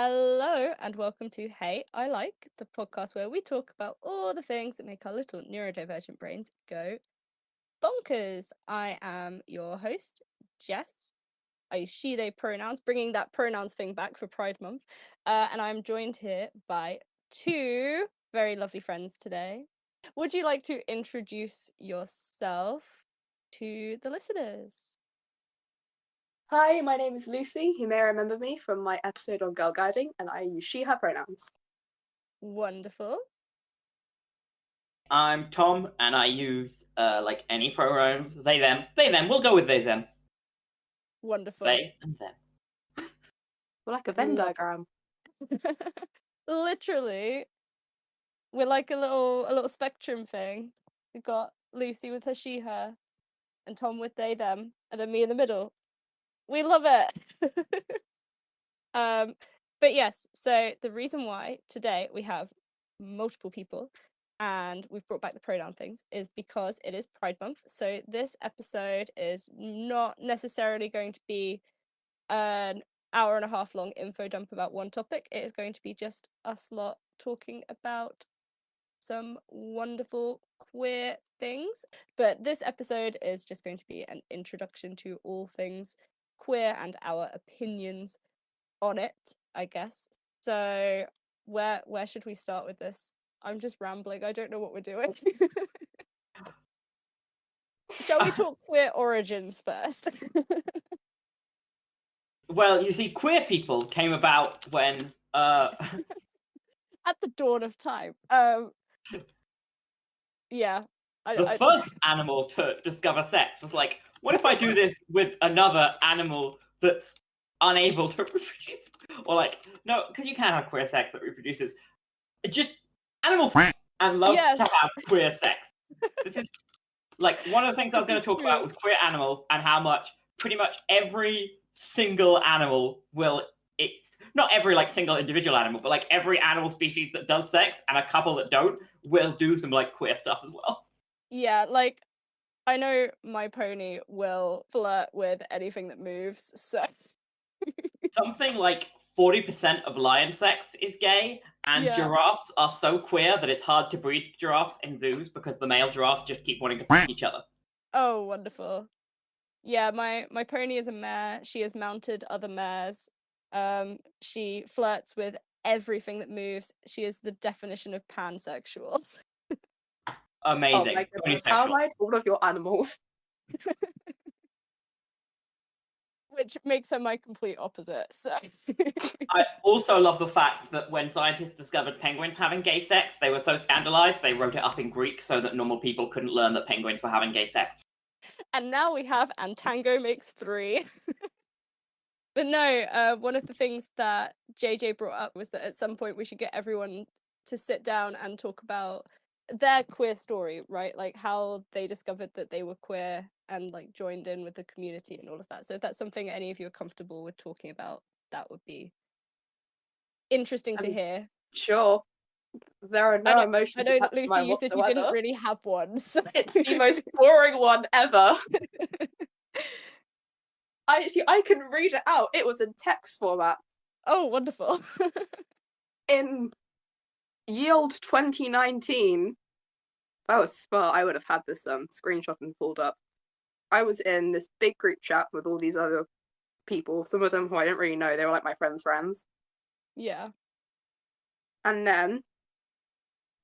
Hello and welcome to Hey, I Like, the podcast where we talk about all the things that make our little neurodivergent brains go bonkers. I am your host, Jess. I use she, they pronouns, bringing that pronouns thing back for Pride Month. And I'm joined here by two very lovely friends today. Would you like to introduce yourself to the listeners? Hi, my name is Lucy. You may remember me from my episode on girl guiding, and I use she, her pronouns. Wonderful. I'm Tom, and I use like any pronouns. They, them. They, them. We'll go with they, them. Wonderful. They and them. We're like a Venn Love- diagram. Literally, we're like a little spectrum thing. We've got Lucy with her she her, and Tom with they them, and then me in the middle. We love it. But yes, so the reason why today we have multiple people and we've brought back the pronoun things is because it is Pride Month. So this episode is not necessarily going to be an hour and a half long info dump about one topic. It is going to be just us lot talking about some wonderful queer things. But this episode is just going to be an introduction to all things queer and our opinions on it, I guess. So where should we start with this? I'm just rambling. I don't know what we're doing. Shall we talk queer origins first? Well, you see, queer people came about when At the dawn of time. Yeah. the first animal to discover sex was like, what if I do this with another animal that's unable to reproduce? Or like, no, because you can't have queer sex that reproduces. Just animals and love Yes. to have queer sex. This is like one of the things I was going to talk about was queer animals and how much pretty much every single animal will not every like single individual animal, but like every animal species that does sex and a couple that don't will do some like queer stuff as well. Yeah, like I know my pony will flirt with anything that moves, so Something like 40% of lion sex is gay, and yeah. giraffes are so queer that it's hard to breed giraffes in zoos because the male giraffes just keep wanting to fuck each other. Oh, wonderful. Yeah, my pony is a mare. She has mounted other mares. She flirts with everything that moves. She is the definition of pansexual. Amazing. Oh my goodness, how am I all of your animals? Which makes her my complete opposite. So I also love the fact that when scientists discovered penguins having gay sex, they were so scandalized they wrote it up in Greek so that normal people couldn't learn that penguins were having gay sex. and now we have and tango makes three. But no, one of the things that JJ brought up was that at some point we should get everyone to sit down and talk about their queer story, right? Like how they discovered that they were queer and like joined in with the community and all of that. So if that's something any of you are comfortable with talking about, that would be interesting to hear. Sure. There are no emotions I know attached that to mine Lucy, you said you didn't whatsoever. really have one. So. It's the most boring one ever. I can read it out. It was in text format. Oh, wonderful. In Yield 2019. I was smart. I would have had this screenshot and pulled up. I was in this big group chat with all these other people, some of them who I didn't really know. They were like my friends' friends. Yeah. And then,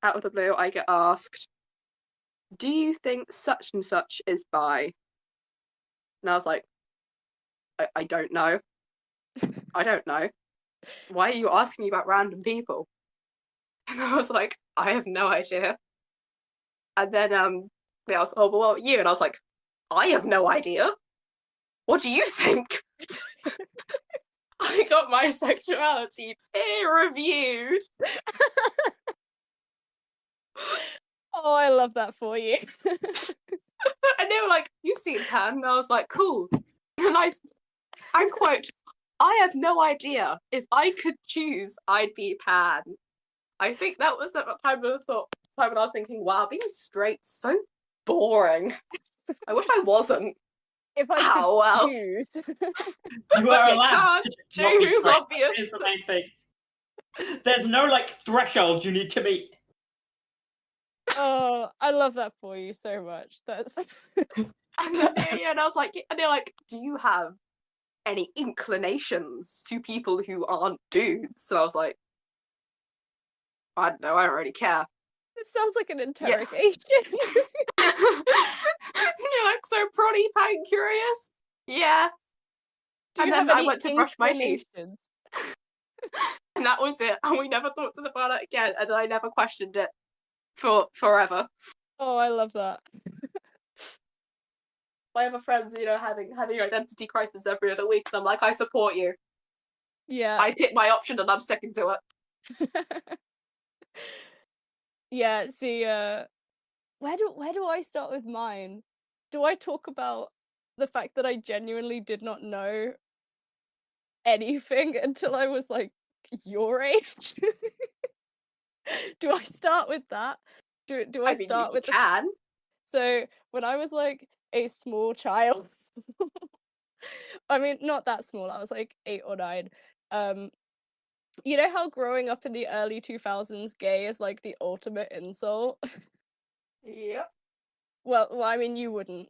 out of the blue, I get asked, do you think such and such is bi? And I was like, I don't know. I don't know. Why are you asking me about random people? And I was like, I have no idea. And then they asked, oh, well, what about you? And I was like, I have no idea. What do you think? I got my sexuality peer-reviewed. Oh, I love that for you. And they were like, you've seen Pan? And I was like, cool. And I quote, I have no idea. If I could choose, I'd be Pan. I think that was at the time when I was thinking, wow, being straight's so boring. I wish I wasn't. If I could choose. You are allowed can't to not be choose, straight. obviously. Here's the main thing. There's no like threshold you need to meet. Oh, I love that for you so much. That's And then and I was like, and they're like, do you have any inclinations to people who aren't dudes? And I was like, I don't know, I don't really care. it sounds like an Yeah. interrogation. You're like, so probably curious. Yeah. Do you And have then I any went to brush my teeth. inclinations? And that was it. And we never talked about it again. And I never questioned it for forever. Oh, I love that. My other friends, having identity crisis every other week, and I'm like, I support you. Yeah. I picked my option and I'm sticking to it. Yeah, see, where do I start with mine? Do I talk about the fact that I genuinely did not know anything until I was like your age? Do I start with that? Do I I mean, start you with can. So when I was like a small child, I mean not that small, I was like 8 or 9. You know how growing up in the early 2000s gay is like the ultimate insult? Yep. Well, I mean you wouldn't,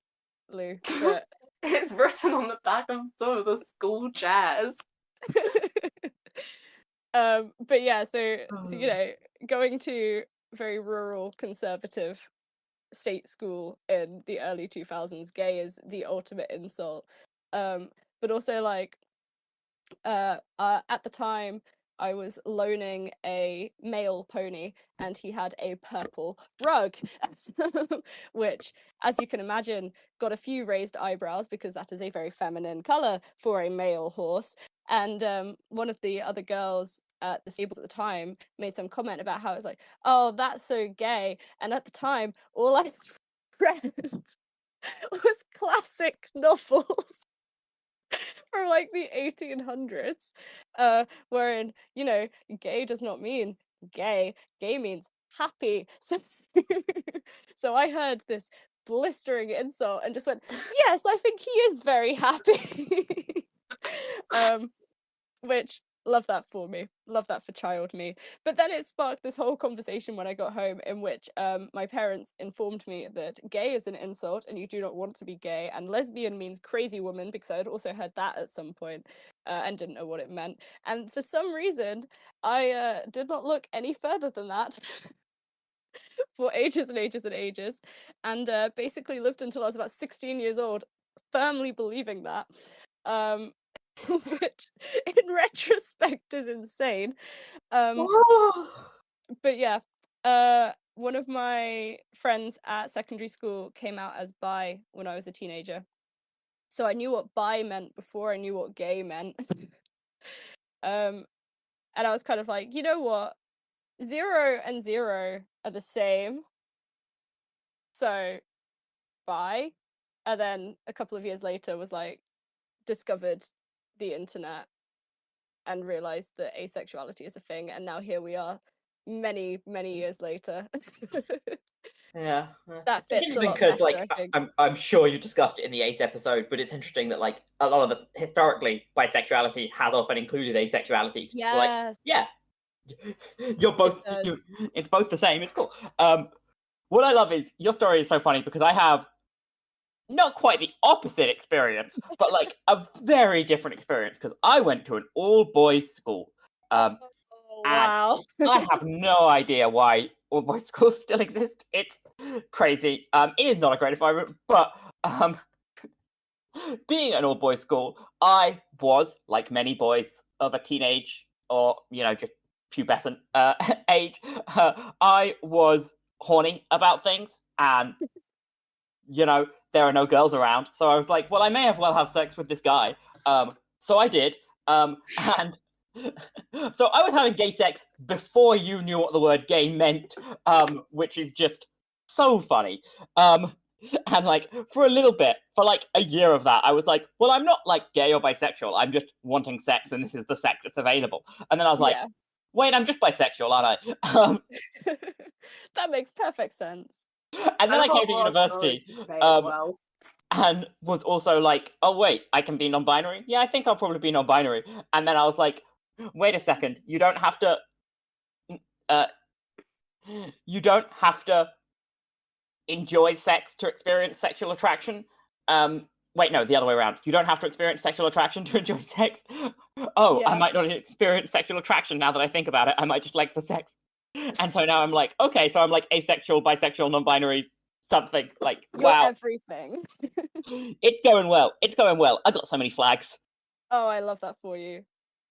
Lou, but It's written on the back of some of the school chairs. but yeah, so going to very rural conservative state school in the early 2000s, gay is the ultimate insult. But also like at the time I was loaning a male pony and he had a purple rug, which, as you can imagine, got a few raised eyebrows because that is a very feminine color for a male horse. And one of the other girls at the stables at the time made some comment about how it's like, oh, that's so gay. And at the time, all I read was classic novels from like the 1800s, wherein gay does not mean gay. Gay means happy. So I heard this blistering insult and just went, yes, I think he is very happy. Which, love that for me, love that for child me. But then it sparked this whole conversation when I got home, in which my parents informed me that gay is an insult and you do not want to be gay, and lesbian means crazy woman, because I had also heard that at some point, and didn't know what it meant. And for some reason I did not look any further than that for ages and ages and ages, and basically lived until I was about 16 years old firmly believing that, which in retrospect is insane. But yeah, one of my friends at secondary school came out as bi when I was a teenager, so I knew what bi meant before I knew what gay meant. And I was kind of like, you know what, 0 and 0 are the same, so bi. And then a couple of years later was like, discovered the internet and realized that asexuality is a thing, and now here we are many years later. Yeah. That It's fits a interesting lot because, better, like, I think. I'm sure you discussed it in the Ace episode, but it's interesting that, like, a lot of the historically bisexuality has often included asexuality. Like, Yes, yeah, you're both. does. It's both the same. It's cool. What I love is your story is so funny because I have not quite the opposite experience, but like a very different experience because I went to an all-boys school. Oh, wow. I have no idea why all boys schools still exist. It's crazy. It is not a great environment, but being an all boys school, I was, like many boys of a teenage or just pubescent age, I was horny about things, and there are no girls around, so I was like, well, I may as well have sex with this guy. So I did, and so I was having gay sex before you knew what the word gay meant, which is just so funny. And like for a little bit, for like a year of that, I was like, well, I'm not like gay or bisexual. I'm just wanting sex, and this is the sex that's available. And then I was like, Yeah. wait, I'm just bisexual, aren't I? That makes perfect sense. And then I came to university, well. and was also like, oh wait, I can be non-binary. Yeah, I think I'll probably be non-binary. And then I was like, wait a second. You don't have to. You don't have to enjoy sex to experience sexual attraction. Wait, no, the other way around. You don't have to experience sexual attraction to enjoy sex. Oh, I Yeah. might not experience sexual attraction now that I think about it. I might just like the sex. And so now I'm like, okay, so I'm like asexual, bisexual, non-binary, something. Like, You're wow, everything. it's going well. It's going well. I got so many flags. Oh, I love that for you.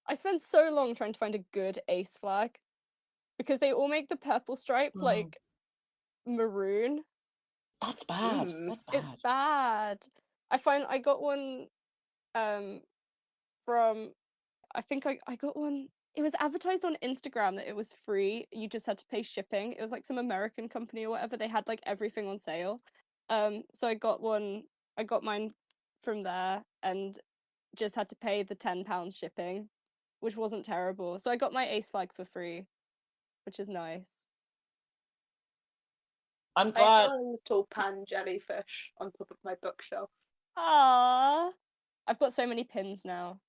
I spent so long trying to find a good ace flag because they all make the purple stripe like maroon. That's bad. That's It's bad. bad. I got one from I think I got one. It was advertised on Instagram that it was free. You just had to pay shipping. It was like some American company or whatever. They had like everything on sale. So I got one. I got mine from there and just had to pay the £10 shipping, which wasn't terrible. So I got my ace flag for free, which is nice. I'm I glad. have a little pan jellyfish on top of my bookshelf. Ah, I've got so many pins now.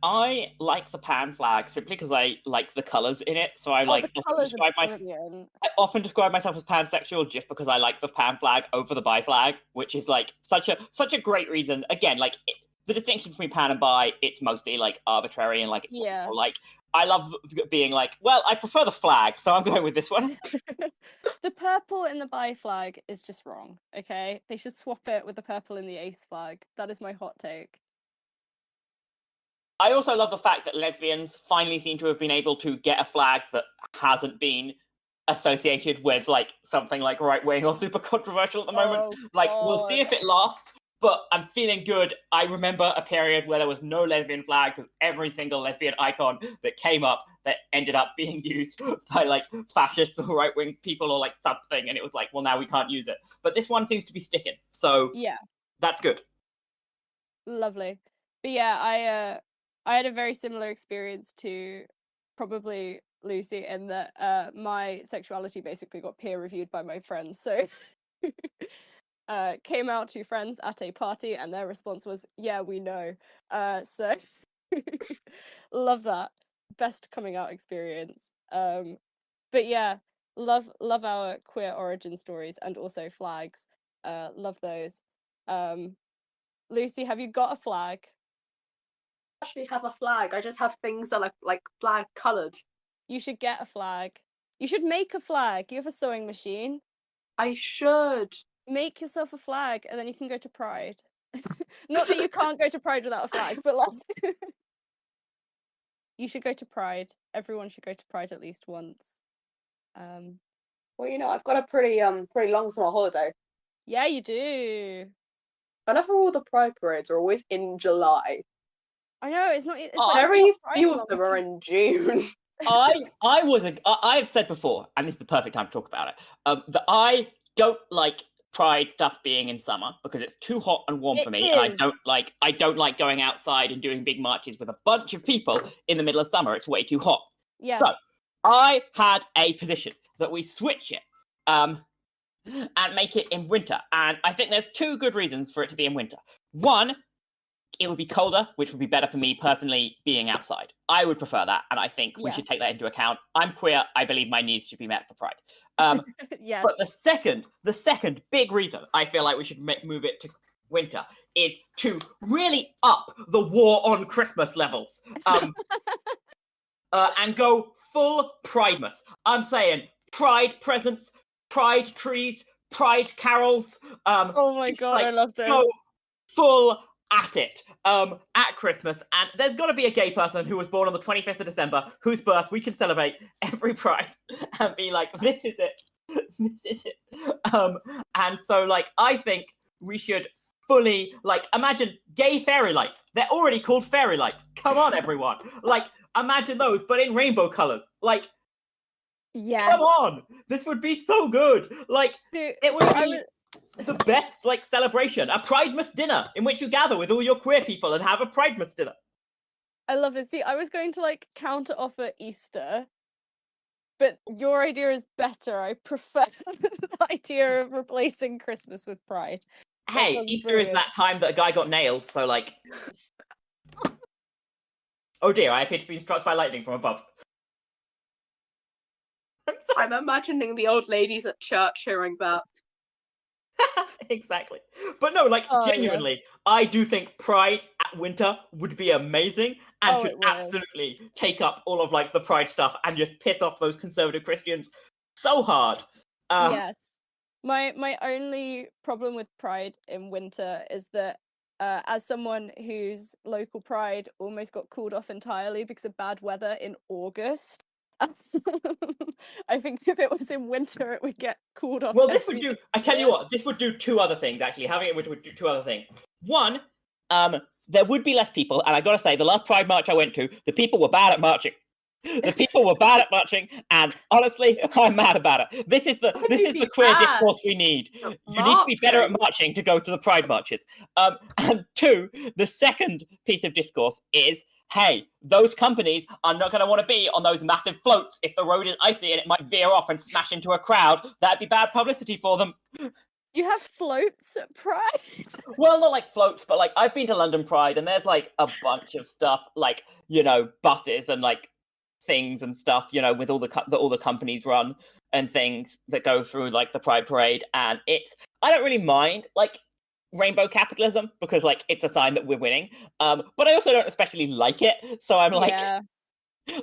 I like the pan flag simply because I like the colors in it. So I Oh, the often colours describe are brilliant. I often describe myself as pansexual just because I like the pan flag over the bi flag, which is like such a great reason. Again, like the distinction between pan and bi, it's mostly like arbitrary and like Yeah. like I love being like, well, I prefer the flag, so I'm going with this one. The purple in the bi flag is just wrong, okay? They should swap it with the purple in the ace flag. That is my hot take. I also love the fact that lesbians finally seem to have been able to get a flag that hasn't been associated with like something like right wing or super controversial at the moment. Oh, Like, we'll see God. if it lasts, but I'm feeling good. I remember a period where there was no lesbian flag because every single lesbian icon that came up that ended up being used by like fascists or right wing people or like something, and it was like, well, now we can't use it. But this one seems to be sticking, so Yeah, that's good. lovely. But yeah, I had a very similar experience to probably Lucy in that my sexuality basically got peer reviewed by my friends. So came out to friends at a party and their response was, yeah, we know. So love that. Best coming out experience. But yeah, love our queer origin stories and also flags. Love those. Lucy, have you got a flag? I actually have a flag. I just have things that are like flag coloured. You should get a flag. You should make a flag. You have a sewing machine. I should. Make yourself a flag and then you can go to Pride. Not that you can't go to Pride without a flag, but like you should go to Pride. Everyone should go to Pride at least once. Well, you know, I've got a pretty long summer holiday. Yeah, you do. I love how all the pride parades are always in July. I know it's not. It's Oh, like Very not Pride few of month. them are in June. I've said before, and this is the perfect time to talk about it. That I don't like Pride stuff being in summer because it's too hot and warm It for me, and is. I don't like going outside and doing big marches with a bunch of people in the middle of summer. It's way too hot. Yes. So I had a position that we switch it, and make it in winter, and I think there's two good reasons for it to be in winter. One, it would be colder, which would be better for me personally being outside. I would prefer that, and I think we Yeah. should take that into account. I'm queer. I believe my needs should be met for Pride. Yes. But the second big reason I feel like we should move it to winter is to really up the war on Christmas levels, and go full Pridemas. I'm saying Pride presents, Pride trees, Pride carols. Oh my God, like, I love this. go full at it at Christmas, and there's got to be a gay person who was born on the 25th of December whose birth we can celebrate every Pride and be like, this is it. This is it. And so like I think we should fully like imagine gay fairy lights. They're already called fairy lights. Come on, everyone. Like imagine those, but in rainbow colors. Like Yes. come on, this would be so good. Like Dude, it would be the best like celebration, a Pridemas dinner in which you gather with all your queer people and have a Pridemas dinner. I love it. See, I was going to like counter offer Easter, but your idea is better. I prefer the idea of replacing Christmas with Pride. Hey, sounds Easter is brilliant. that time that a guy got nailed, so like Oh dear, I appear to be struck by lightning from above. I'm sorry. I'm imagining the old ladies at church hearing that. Exactly. But no, like, Oh, yes. genuinely, I do think Pride at winter would be amazing and Oh, should it would. absolutely take up all of like the Pride stuff and just piss off those conservative Christians so hard. Yes. My only problem with Pride in winter is that as someone whose local Pride almost got called off entirely because of bad weather in August, I think if it was in winter, it would get called off Well, this would every do. single I tell you year. what, this would do two other things. Actually, having it would do two other things. One, there would be less people, and I gotta say, the last Pride march I went to, the people were bad at marching. The people were bad at marching, and honestly, I'm mad about it. This is Why would you the be queer bad discourse we need. at You need to be better at marching? marching to go to the Pride marches. And two, the second piece of discourse is, hey, those companies are not going to want to be on those massive floats if the road is icy and it might veer off and smash into a crowd. That'd be bad publicity for them. You have floats at Pride? Well, not like floats, but like I've been to London Pride and there's like a bunch of stuff, like, you know, buses and like things and stuff, you know, with all that all the companies run and things that go through like the Pride Parade, and I don't really mind like rainbow capitalism because like it's a sign that we're winning. But I also don't especially like it, so I'm like, Yeah.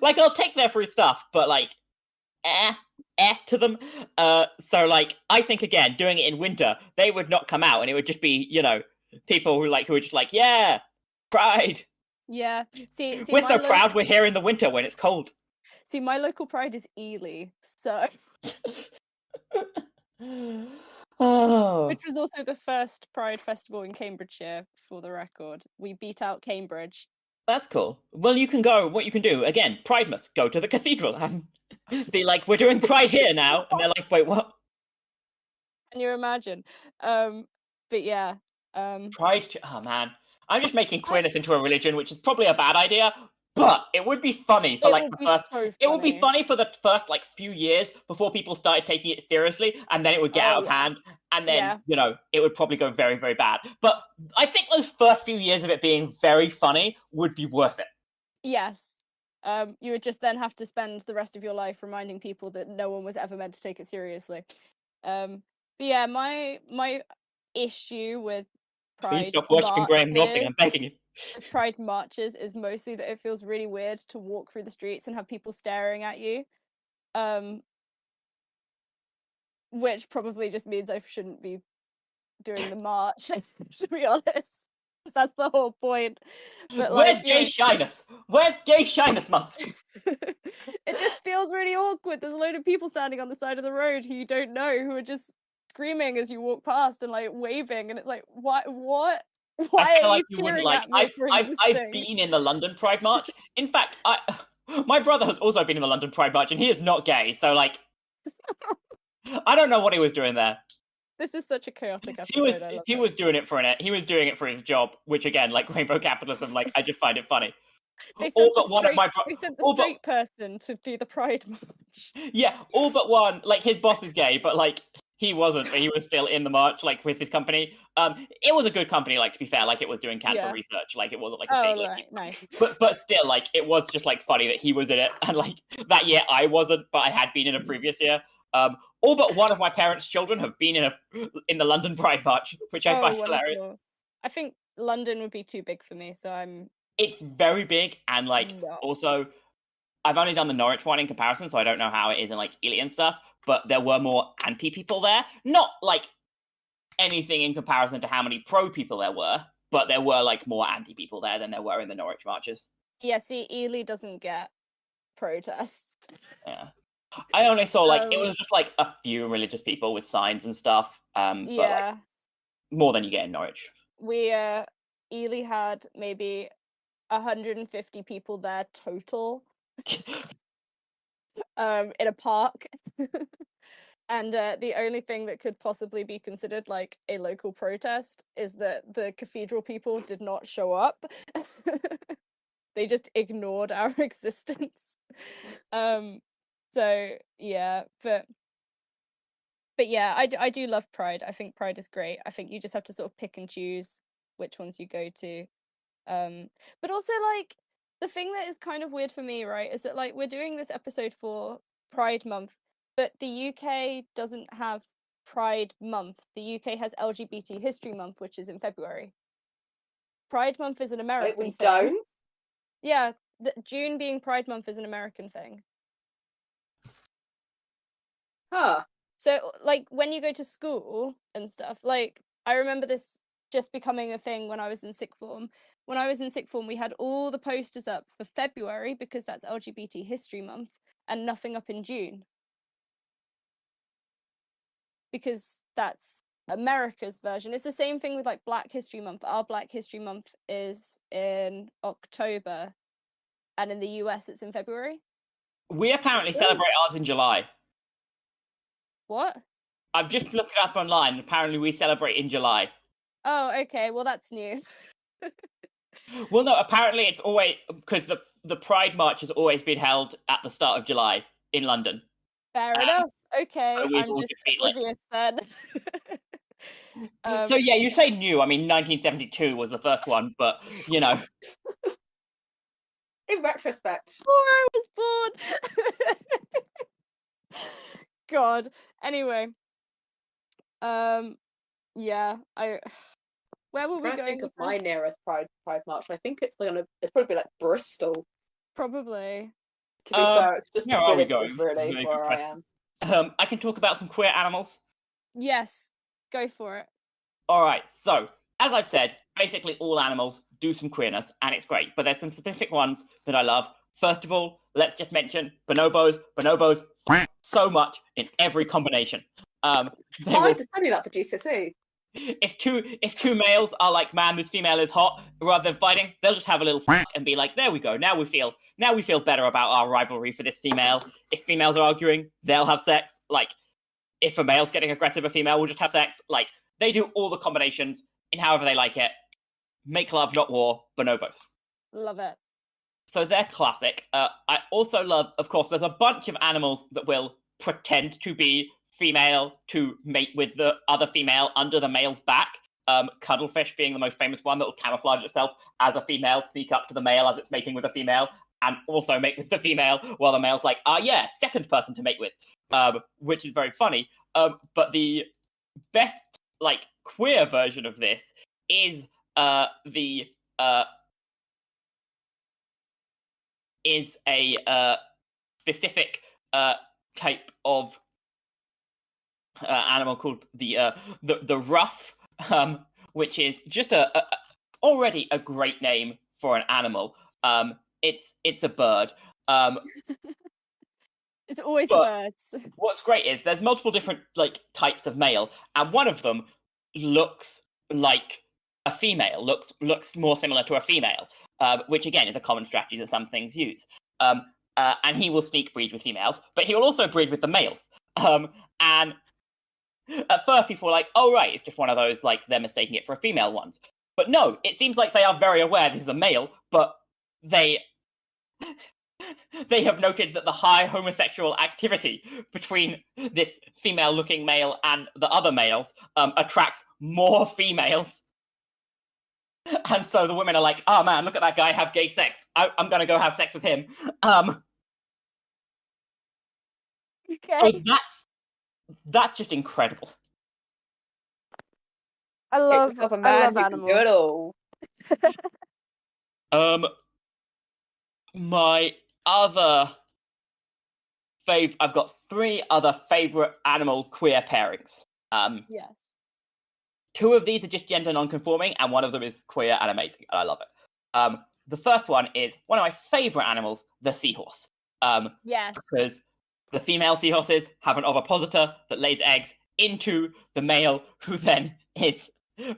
like I'll take their free stuff, but like, to them. So like I think again, doing it in winter, they would not come out, and it would just be, you know, people who were just like, yeah, Pride. Yeah. See, We're my so proud we're here in the winter when it's cold. my local Pride is Ely, so Oh, which was also the first Pride festival in Cambridgeshire, for the record. We beat out Cambridge. that's cool. Well, you can go. What you can do again, Pride must go to the cathedral and be like, we're doing Pride here now, and they're like, wait, what? Can you imagine? But yeah. Pride? Oh man, I'm just making I, queerness into a religion, which is probably a bad idea. But it would be funny for it like would the be first. so It would be funny. funny for the first like few years before people started taking it seriously, and then it would get Oh, out of yeah. hand, and then Yeah. you know it would probably go very very bad. But I think those first few years of it being very funny would be worth it. Yes. You would just then have to spend the rest of your life reminding people that no one was ever meant to take it seriously. But yeah, my issue with Please Pride stop worshipping Graham Northing, I'm marches begging you. Pride marches is mostly that it feels really weird to walk through the streets and have people staring at you. Which probably just means I shouldn't be doing the march, to be honest. 'Cause that's the whole point. But Where's like, gay shyness? Where's gay shyness month? it just feels really awkward. There's a load of people standing on the side of the road who you don't know who are just screaming as you walk past and like waving, and it's like, what? I Why feel are like you you wouldn't cheering like. at me for I've existing? been in the London Pride March. In fact, my brother has also been in the London Pride March, and he is not gay. So like, I don't know what he was doing there. This is such a chaotic He was episode. I love he it. was doing it for he was doing it for his job, which again, like rainbow capitalism, like I just find it funny. They All sent but one of my they sent the all but straight person to do the Pride march. yeah, all but one. Like his boss is gay, but like he wasn't. But he was still in the march, like with his company. It was a good company, like to be fair. Like it was doing cancer Yeah. research. Like it wasn't like a Oh, big like. right, nice. But still, like it was just like funny that he was in it, and like that year I wasn't, but I had been in a previous year. All but one of my parents' children have been in the London Pride March, which I Oh, find hilarious. wonderful. I think London would be too big for me, so I'm It's very big, and like no. also I've only done the Norwich one in comparison, so I don't know how it is in like Ely and stuff. But there were more anti people there, not like anything in comparison to how many pro people there were, but there were like more anti people there than there were in the Norwich marches. Yeah, see, Ely doesn't get protests. Yeah. I only saw like it Um, was just like a few religious people with signs and stuff. But like Yeah, more than you get in Norwich. we Ely had maybe 150 people there total, in a park. And the only thing that could possibly be considered like a local protest is that the cathedral people did not show up. They just ignored our existence. So yeah, but yeah, I do love Pride. I think Pride is great. I think you just have to sort of pick and choose which ones you go to. But also like the thing that is kind of weird for me, right, is that like we're doing this episode for Pride Month, but the UK doesn't have Pride Month. The UK has LGBT History Month, which is in February. Pride Month is an Wait, American we thing. don't? Yeah, June being Pride Month is an American thing. Huh. So, like, when you go to school and stuff, like, I remember this just becoming a thing when I was in sixth form. When I was in sixth form, we had all the posters up for February because that's LGBT History Month and nothing up in June. Because that's America's version. It's the same thing with like Black History Month. Our Black History Month is in October and in the US it's in February. We apparently celebrate ours in July. What? I've just looked it up online. Apparently, we celebrate in July. Oh, okay. Well, that's new. Well, no, apparently it's always because the Pride March has always been held at the start of July in London. Fair enough. Okay, so we've I'm all just just been like- oblivious then. So yeah, you say new. I mean, 1972 was the first one, but you know. In retrospect. Before I was born. God. Anyway. Yeah, where were we I going think of with my this? nearest Pride March. I think it's probably like Bristol. Probably. To be fair, it's just where the are we villages going? really Very where good I question. am. I can talk about some queer animals. Yes, go for it. All right, so as I've said, basically all animals do some queerness, and it's great. But there's some specific ones that I love. First of all, let's just mention bonobos. Bonobos so much in every combination. I had to study that for GCSE. If two males are like, man, this female is hot, rather than fighting, they'll just have a little and be like, there we go. Now we feel better about our rivalry for this female. If females are arguing, they'll have sex. Like, if a male's getting aggressive, a female will just have sex. Like, they do all the combinations in however they like it. Make love, not war. Bonobos. Love it. So they're classic. I also love, of course, there's a bunch of animals that will pretend to be female to mate with the other female under the male's back. Cuttlefish being the most famous one that will camouflage itself as a female, sneak up to the male as it's mating with a female, and also mate with the female while the male's like, yeah, second person to mate with, which is very funny. But the best, like, queer version of this is a specific type of animal called the ruff, which is just already a great name for an animal. It's a bird. It's always the birds. What's great is there's multiple different like types of male, and one of them looks like a female, looks more similar to a female, which again is a common strategy that some things use. And he will sneak breed with females, but he will also breed with the males. And at first people were like, oh right, it's just one of those, like, they're mistaking it for a female ones. But no, it seems like they are very aware this is a male, but they have noted that the high homosexual activity between this female-looking male and the other males attracts more females. And so the women are like, oh man, look at that guy have gay sex. I'm going to go have sex with him. Okay. So that's just incredible. I love animals. My other I've got 3 other favorite animal queer pairings. Yes. 2 of these are just gender non-conforming, and one of them is queer and amazing, and I love it. The first one is one of my favorite animals, the seahorse. Yes. Because the female seahorses have an ovipositor that lays eggs into the male, who then is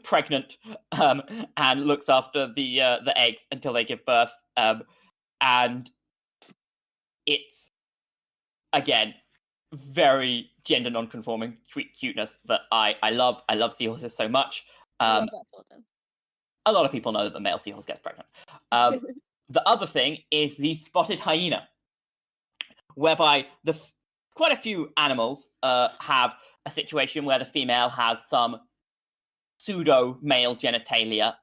pregnant and looks after the eggs until they give birth. And it's, again, very gender non-conforming cuteness that I love. I love seahorses so much. I love that for them. A lot of people know that the male seahorse gets pregnant. The other thing is the spotted hyena, whereby quite a few animals have a situation where the female has some pseudo male genitalia,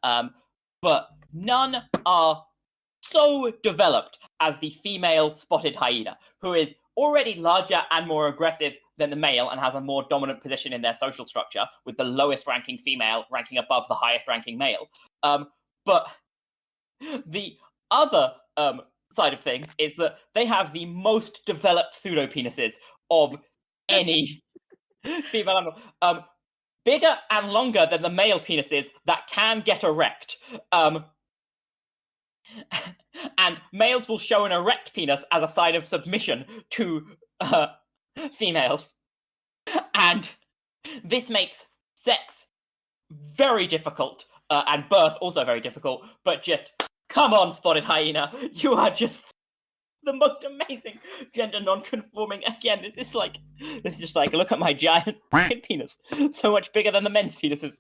but none are so developed as the female spotted hyena, who is already larger and more aggressive than the male and has a more dominant position in their social structure, with the lowest ranking female ranking above the highest ranking male. But the other side of things is that they have the most developed pseudopenises of any female animal. Bigger and longer than the male penises that can get erect. And males will show an erect penis as a sign of submission to females. And this makes sex very difficult, and birth also very difficult, but just, come on, spotted hyena, you are just the most amazing gender non-conforming. Again, this is just like, look at my giant penis, so much bigger than the men's penises.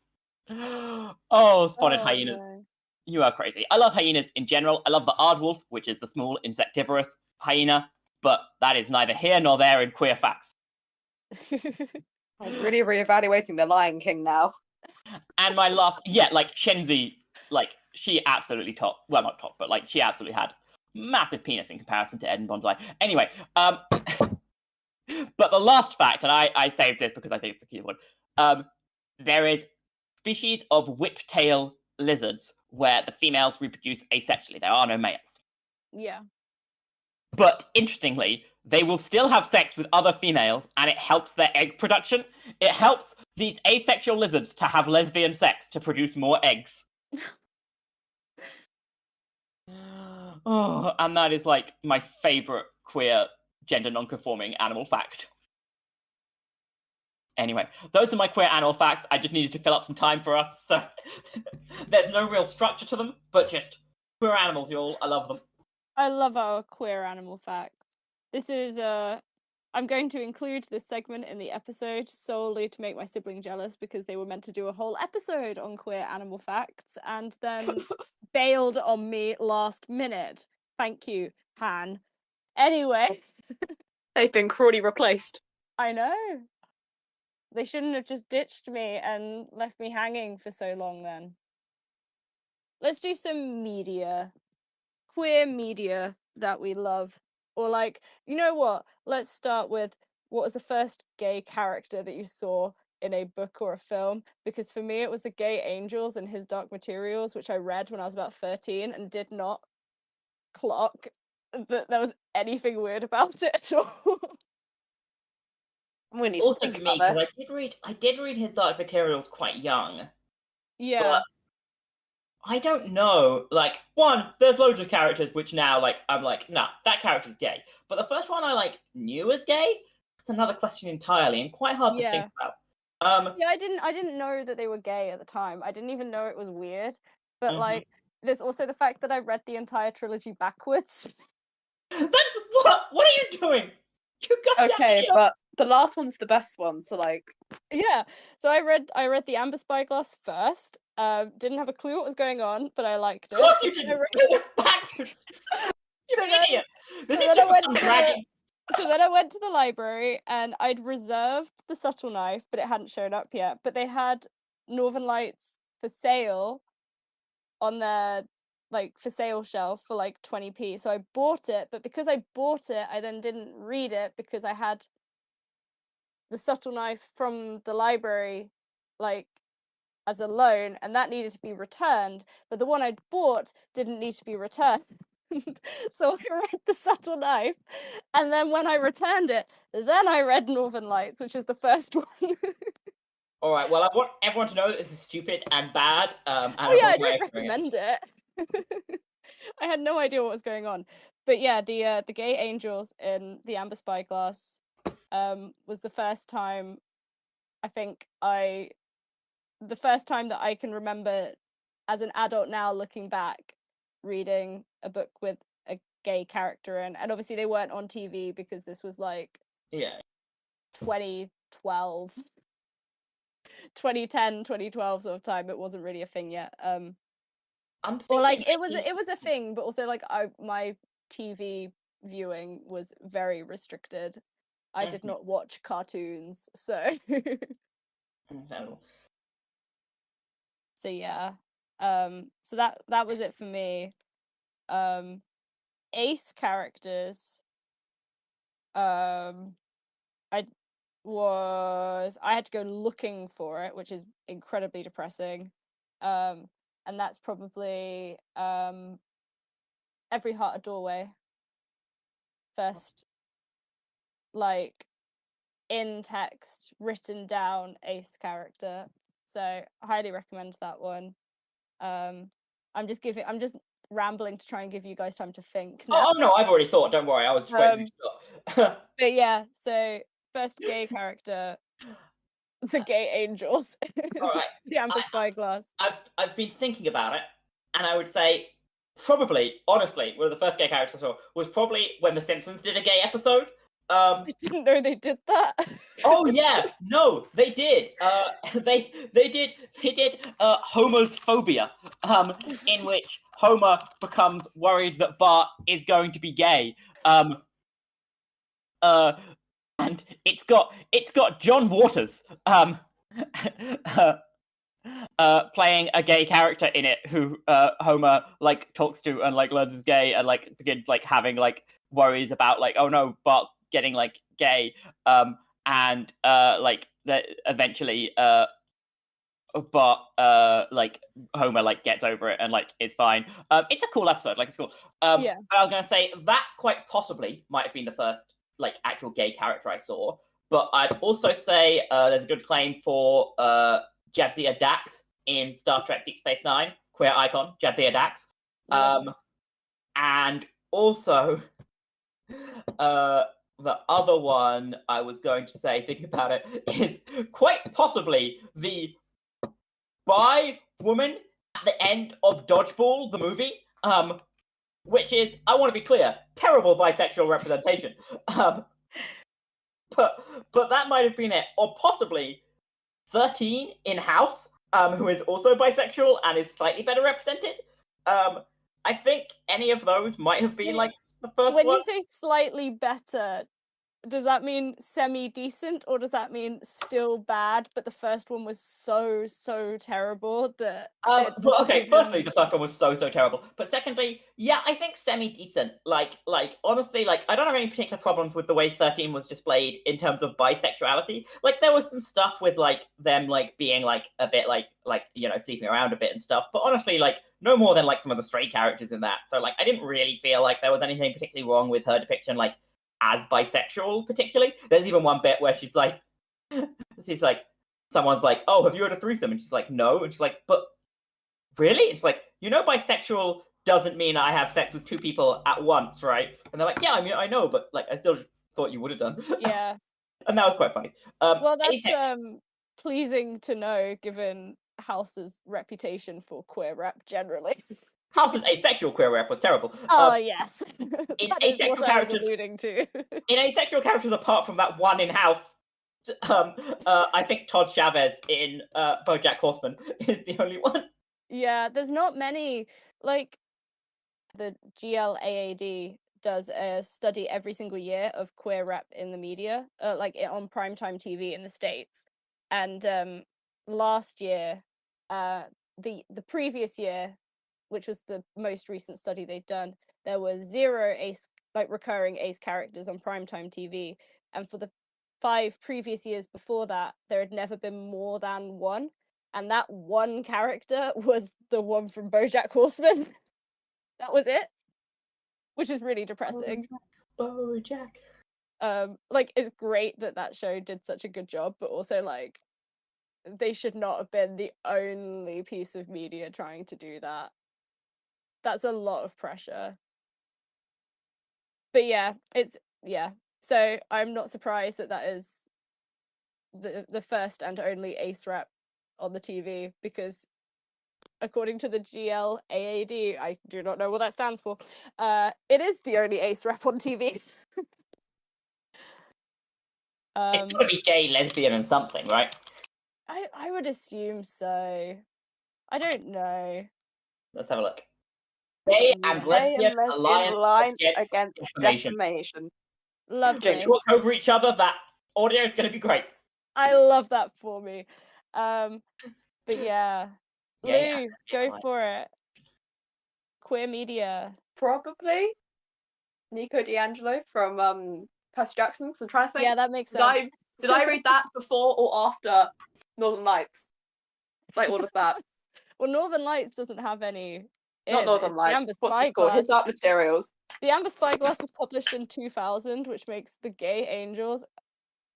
Oh, spotted hyenas. No. You are crazy. I love hyenas in general. I love the aardwolf, which is the small insectivorous hyena, but that is neither here nor there in queer facts. I'm really reevaluating the Lion King now. And my last, like Shenzi, like she absolutely well, not top, but like she absolutely had massive penis in comparison to Ed and Bonsai. Anyway, but the last fact, and I saved this because I think it's the key one. There is species of whiptail lizards where the females reproduce asexually. There are no males. Yeah. But interestingly, they will still have sex with other females, and it helps their egg production. It helps these asexual lizards to have lesbian sex to produce more eggs. Oh, and that is like my favorite queer gender non-conforming animal fact. Anyway, those are my queer animal facts. I just needed to fill up some time for us, so there's no real structure to them, but just queer animals, y'all. I love them. I love our queer animal facts. This is I'm going to include this segment in the episode solely to make my sibling jealous, because they were meant to do a whole episode on queer animal facts and then bailed on me last minute. Thank you, Han. Anyway. They've been cruelly replaced. I know. They shouldn't have just ditched me and left me hanging for so long then. Let's do some media. Queer media that we love. Or like, you know what? Let's start with, what was the first gay character that you saw in a book or a film? Because for me, it was the Gay Angels and His Dark Materials, which I read when I was about 13 and did not clock that there was anything weird about it at all. We need Also to think for me, about because this. I did read His Dark Materials quite young. Yeah. But I don't know. Like, one, there's loads of characters which now, like, I'm like, nah, that character's gay. But the first one I like knew was gay. It's another question entirely, and quite hard to think about. Yeah, I didn't know that they were gay at the time. I didn't even know it was weird. But like, there's also the fact that I read the entire trilogy backwards. That's what are you doing? You got Okay, but the last one's the best one, so like. Yeah. So I read the Amber Spyglass first. Didn't have a clue what was going on, but I liked it. Of course you didn't. It's backwards. You're an idiot. This is just some dragging. So then I went to the library and I'd reserved the subtle knife, but it hadn't shown up yet. But they had Northern Lights for sale on their for sale shelf for like 20p. So I bought it, but because I bought it, I then didn't read it because I had the subtle knife from the library as a loan, and that needed to be returned, but the one I'd bought didn't need to be returned. So I read the subtle knife, and then when I returned it, then I read Northern Lights, which is the first one. All right. Well, I want everyone to know that this is stupid and bad. And I don't recommend it. I had no idea what was going on, but yeah, the Gay Angels in the Amber Spyglass was the first time the first time that I can remember as an adult now, looking back, reading a book with a gay character in. And obviously they weren't on TV because this was 2012 2010 2012 sort of time. It wasn't really a thing yet. Or it was a thing, but also my TV viewing was very restricted. I did not watch cartoons, so No. So yeah. So that was it for me. Ace characters, I had to go looking for it, which is incredibly depressing. And that's probably Every Heart a Doorway. First, like, in text, written down Ace character. So I highly recommend that one. I'm just rambling to try and give you guys time to think now. Oh no, I've already thought. Don't worry, I was just waiting to stop. But yeah, so first gay character, the gay angels. All right. The Amber Spyglass. I've been thinking about it, and I would say probably, honestly, one of the first gay characters I saw was probably when The Simpsons did a gay episode. I didn't know they did that. Oh yeah, no, they did. They did Homer's phobia, in which Homer becomes worried that Bart is going to be gay. And it's got John Waters playing a gay character in it who Homer like talks to and like learns is gay and like begins like having like worries about like, oh no, Bart getting like gay, and like that eventually but like Homer like gets over it and like is fine. It's a cool episode, like it's cool. Yeah. But I was gonna say that quite possibly might have been the first like actual gay character I saw. But I'd also say there's a good claim for Jadzia Dax in Star Trek Deep Space Nine, queer icon Jadzia Dax. And also the other one I was going to say, thinking about it, is quite possibly the bi woman at the end of Dodgeball, the movie, which is, I want to be clear, terrible bisexual representation. But that might have been it, or possibly 13 in House, who is also bisexual and is slightly better represented. I think any of those might have been like the first when one. you say slightly better, does that mean semi-decent or does that mean still bad, but the first one was so terrible that well, okay, firstly, the first one was so terrible. But secondly, yeah, I think semi-decent. Like honestly, like I don't have any particular problems with the way 13 was displayed in terms of bisexuality. Like there was some stuff with like them like being like a bit like you know, sleeping around a bit and stuff. But honestly, like no more than like some of the straight characters in that. So like I didn't really feel like there was anything particularly wrong with her depiction like as bisexual particularly. There's even one bit where she's like someone's like, oh, have you had a threesome? And she's like, no. And she's like, but really? It's like, you know, bisexual doesn't mean I have sex with two people at once, right? And they're like, yeah, I mean, I know, but like I still thought you would have done. Yeah. And that was quite funny. Well, that's pleasing to know given House's reputation for queer rap generally. House's asexual queer rap was terrible. Oh yes. In that is asexual what I was characters, alluding to. In asexual characters, apart from that one in House, I think Todd Chavez in BoJack Horseman is the only one. Yeah, there's not many. Like the GLAAD does a study every single year of queer rap in the media, like on primetime TV in the States. And last year, the previous year, which was the most recent study they'd done, there was 0 ace, like recurring ace characters on primetime TV, and for the 5 previous years before that, there had never been more than 1, and that one character was the one from BoJack Horseman. That was it, which is really depressing. BoJack. Like it's great that show did such a good job, but also like they should not have been the only piece of media trying to do that. That's a lot of pressure. But yeah, so I'm not surprised that is the first and only ace rap on the TV, because according to the GLAAD, I do not know what that stands for, it is the only ace rap on TV. It's gotta be gay, lesbian, and something, right? I would assume so. I don't know. Let's have a look. Gay and lesbian alliance against defamation. Lovely. Talk over each other. That audio is going to be great. I love that for me. But yeah. Lou, go for it. Queer media. probably Nico D'Angelo from Percy Jackson. Because I'm trying to think. Yeah, that makes Did I sense. did I read that before or after Northern Lights? Like all of that. Well, Northern Lights doesn't have any Not in. Northern It's the Lights. Amber What's this called? Spyglass. His Dark Materials. The Amber Spyglass was published in 2000, which makes the Gay Angels.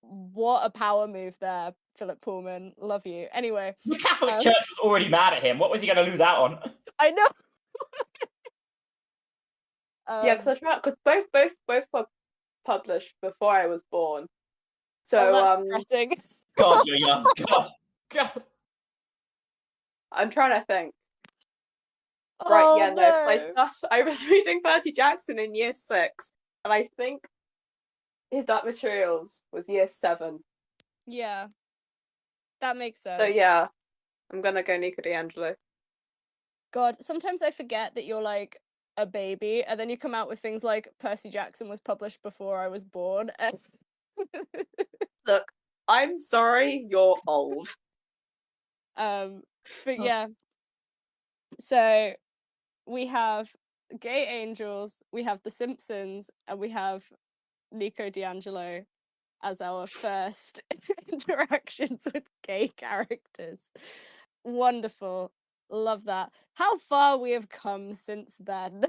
What a power move there, Philip Pullman. Love you. Anyway, The Catholic Church was already mad at him. What was he going to lose out on? I know. Yeah, because both were published before I was born. So oh, that's depressing. God, you're young. God. I'm trying to think. Oh, Right, yeah, no, no. I was reading Percy Jackson in year 6, and I think his Dark Materials was year 7. Yeah, that makes sense. So yeah, I'm gonna go Nico D'Angelo. God, sometimes I forget that you're like a baby, and then you come out with things like Percy Jackson was published before I was born. And Look, I'm sorry, you're old. but yeah. So we have Gay Angels, we have The Simpsons, and we have Nico D'Angelo as our first interactions with gay characters. Wonderful. Love that. How far we have come since then.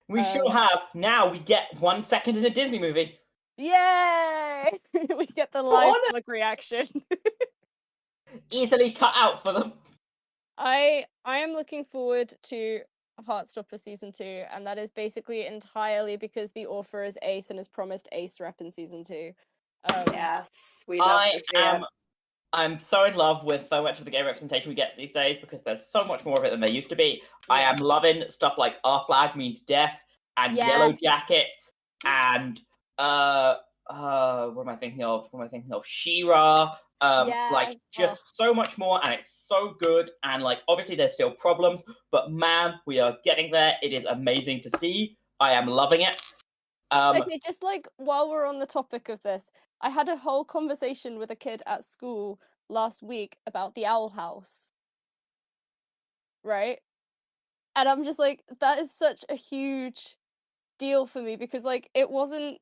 We sure have. Now we get 1 second in a Disney movie. Yay! We get the live slug reaction. Easily cut out for them. I am looking forward to Heartstopper season 2, and that is basically entirely because the author is Ace and has promised Ace rep in season 2. Yes, we love to see it. I'm so in love with so much of the gay representation we get these days because there's so much more of it than there used to be. I am loving stuff like Our Flag Means Death and Yellow Jackets and what am I thinking of? She-Ra. Like just so much more, and it's so good. And like obviously there's still problems, but man, we are getting there. It is amazing to see. I am loving it. Okay, just like while we're on the topic of this, I had a whole conversation with a kid at school last week about the Owl House. Right? And I'm just like, that is such a huge deal for me because like it wasn't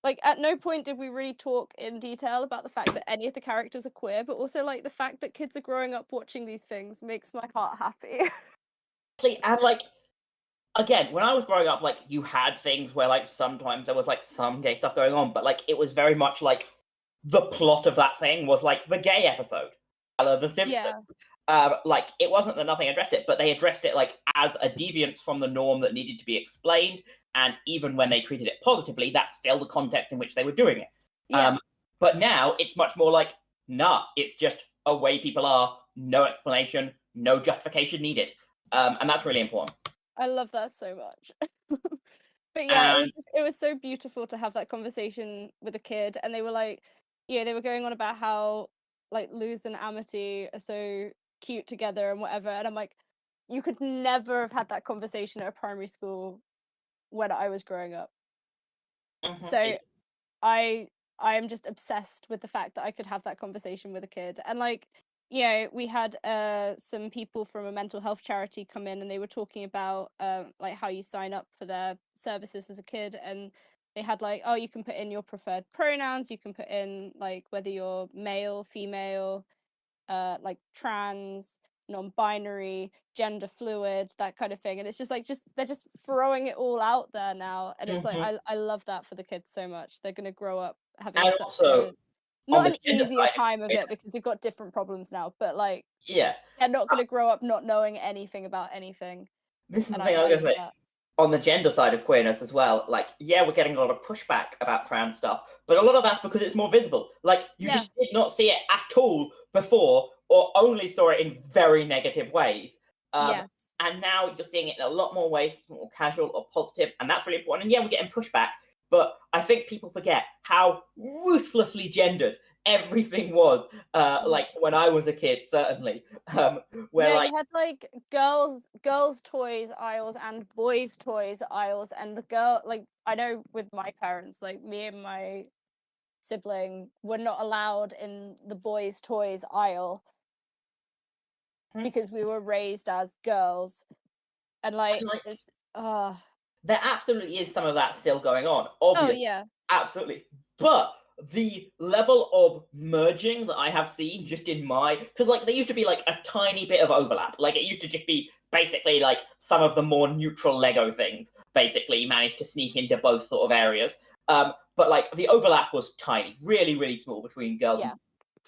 like at no point did we really talk in detail about the fact that any of the characters are queer, but also like the fact that kids are growing up watching these things makes my heart happy. And like again, when I was growing up, like you had things where like sometimes there was like some gay stuff going on, but like it was very much like the plot of that thing was like the gay episode, The Simpsons. Like it wasn't that nothing addressed it, but they addressed it like as a deviance from the norm that needed to be explained. And even when they treated it positively, that's still the context in which they were doing it. But now it's much more like, nah, it's just a way people are, no explanation, no justification needed. And that's really important. I love that so much. But yeah, it was so beautiful to have that conversation with a kid, and they were like, yeah, they were going on about how like Luz and Amity are so cute together and whatever, and I'm like, you could never have had that conversation at a primary school when I was growing up. So I am just obsessed with the fact that I could have that conversation with a kid. And like, yeah, we had some people from a mental health charity come in, and they were talking about like how you sign up for their services as a kid, and they had like, oh, you can put in your preferred pronouns, you can put in like whether you're male, female, like trans, non-binary, gender fluid, that kind of thing. And it's just like they're just throwing it all out there now, and it's like I love that for the kids so much. They're gonna grow up having and such also, not an easier time of it because we've got different problems now, but like they're not gonna grow up not knowing anything about anything. This is the thing I was gonna say. On the gender side of queerness as well, like, yeah, we're getting a lot of pushback about trans stuff, but a lot of that's because it's more visible. Like, you just did not see it at all before, or only saw it in very negative ways. And now you're seeing it in a lot more ways, more casual or positive, and that's really important. And yeah, we're getting pushback, but I think people forget how ruthlessly gendered everything was, like when I was a kid, certainly. Where like you had like girls toys aisles and boys toys aisles, and the girl, like I know with my parents, like me and my sibling were not allowed in the boys toys aisle because we were raised as girls. And like, like, it's there absolutely is some of that still going on, oh obviously. yeah. Absolutely. But the level of merging that I have seen just in my, because like there used to be like a tiny bit of overlap. Like it used to just be basically like some of the more neutral Lego things basically managed to sneak into both sort of areas. But like the overlap was tiny, really, really small between girls Yeah.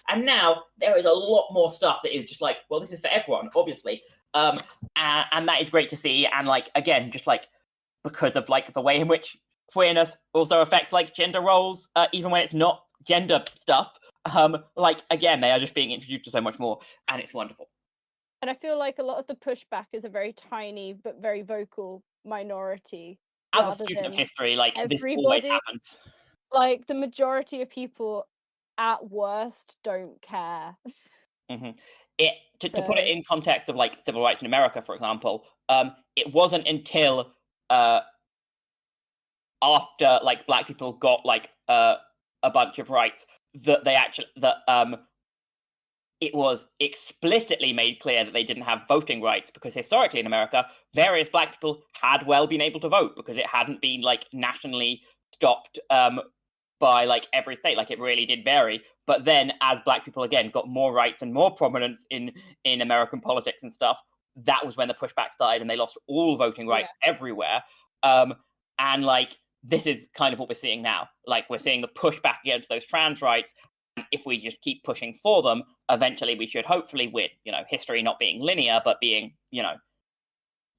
and now there is a lot more stuff that is just like, well, this is for everyone, obviously. And that is great to see. And like again, just like because of like the way in which queerness also affects like gender roles, even when it's not gender stuff. Like again, they are just being introduced to so much more, and it's wonderful. And I feel like a lot of the pushback is a very tiny but very vocal minority As a rather student of than history, like this always everybody. happens. Like the majority of people at worst don't care. Mm-hmm. To put it So in context of like civil rights in America, for example, it wasn't until after like black people got like a bunch of rights that they actually that it was explicitly made clear that they didn't have voting rights, because historically in America various black people had well been able to vote because it hadn't been like nationally stopped by like every state. Like it really did vary. But then as black people again got more rights and more prominence in American politics and stuff, that was when the pushback started and they lost all voting rights everywhere. And like this is kind of what we're seeing now. Like we're seeing the pushback against those trans rights. And if we just keep pushing for them, eventually we should hopefully win. You know, history not being linear, but being, you know,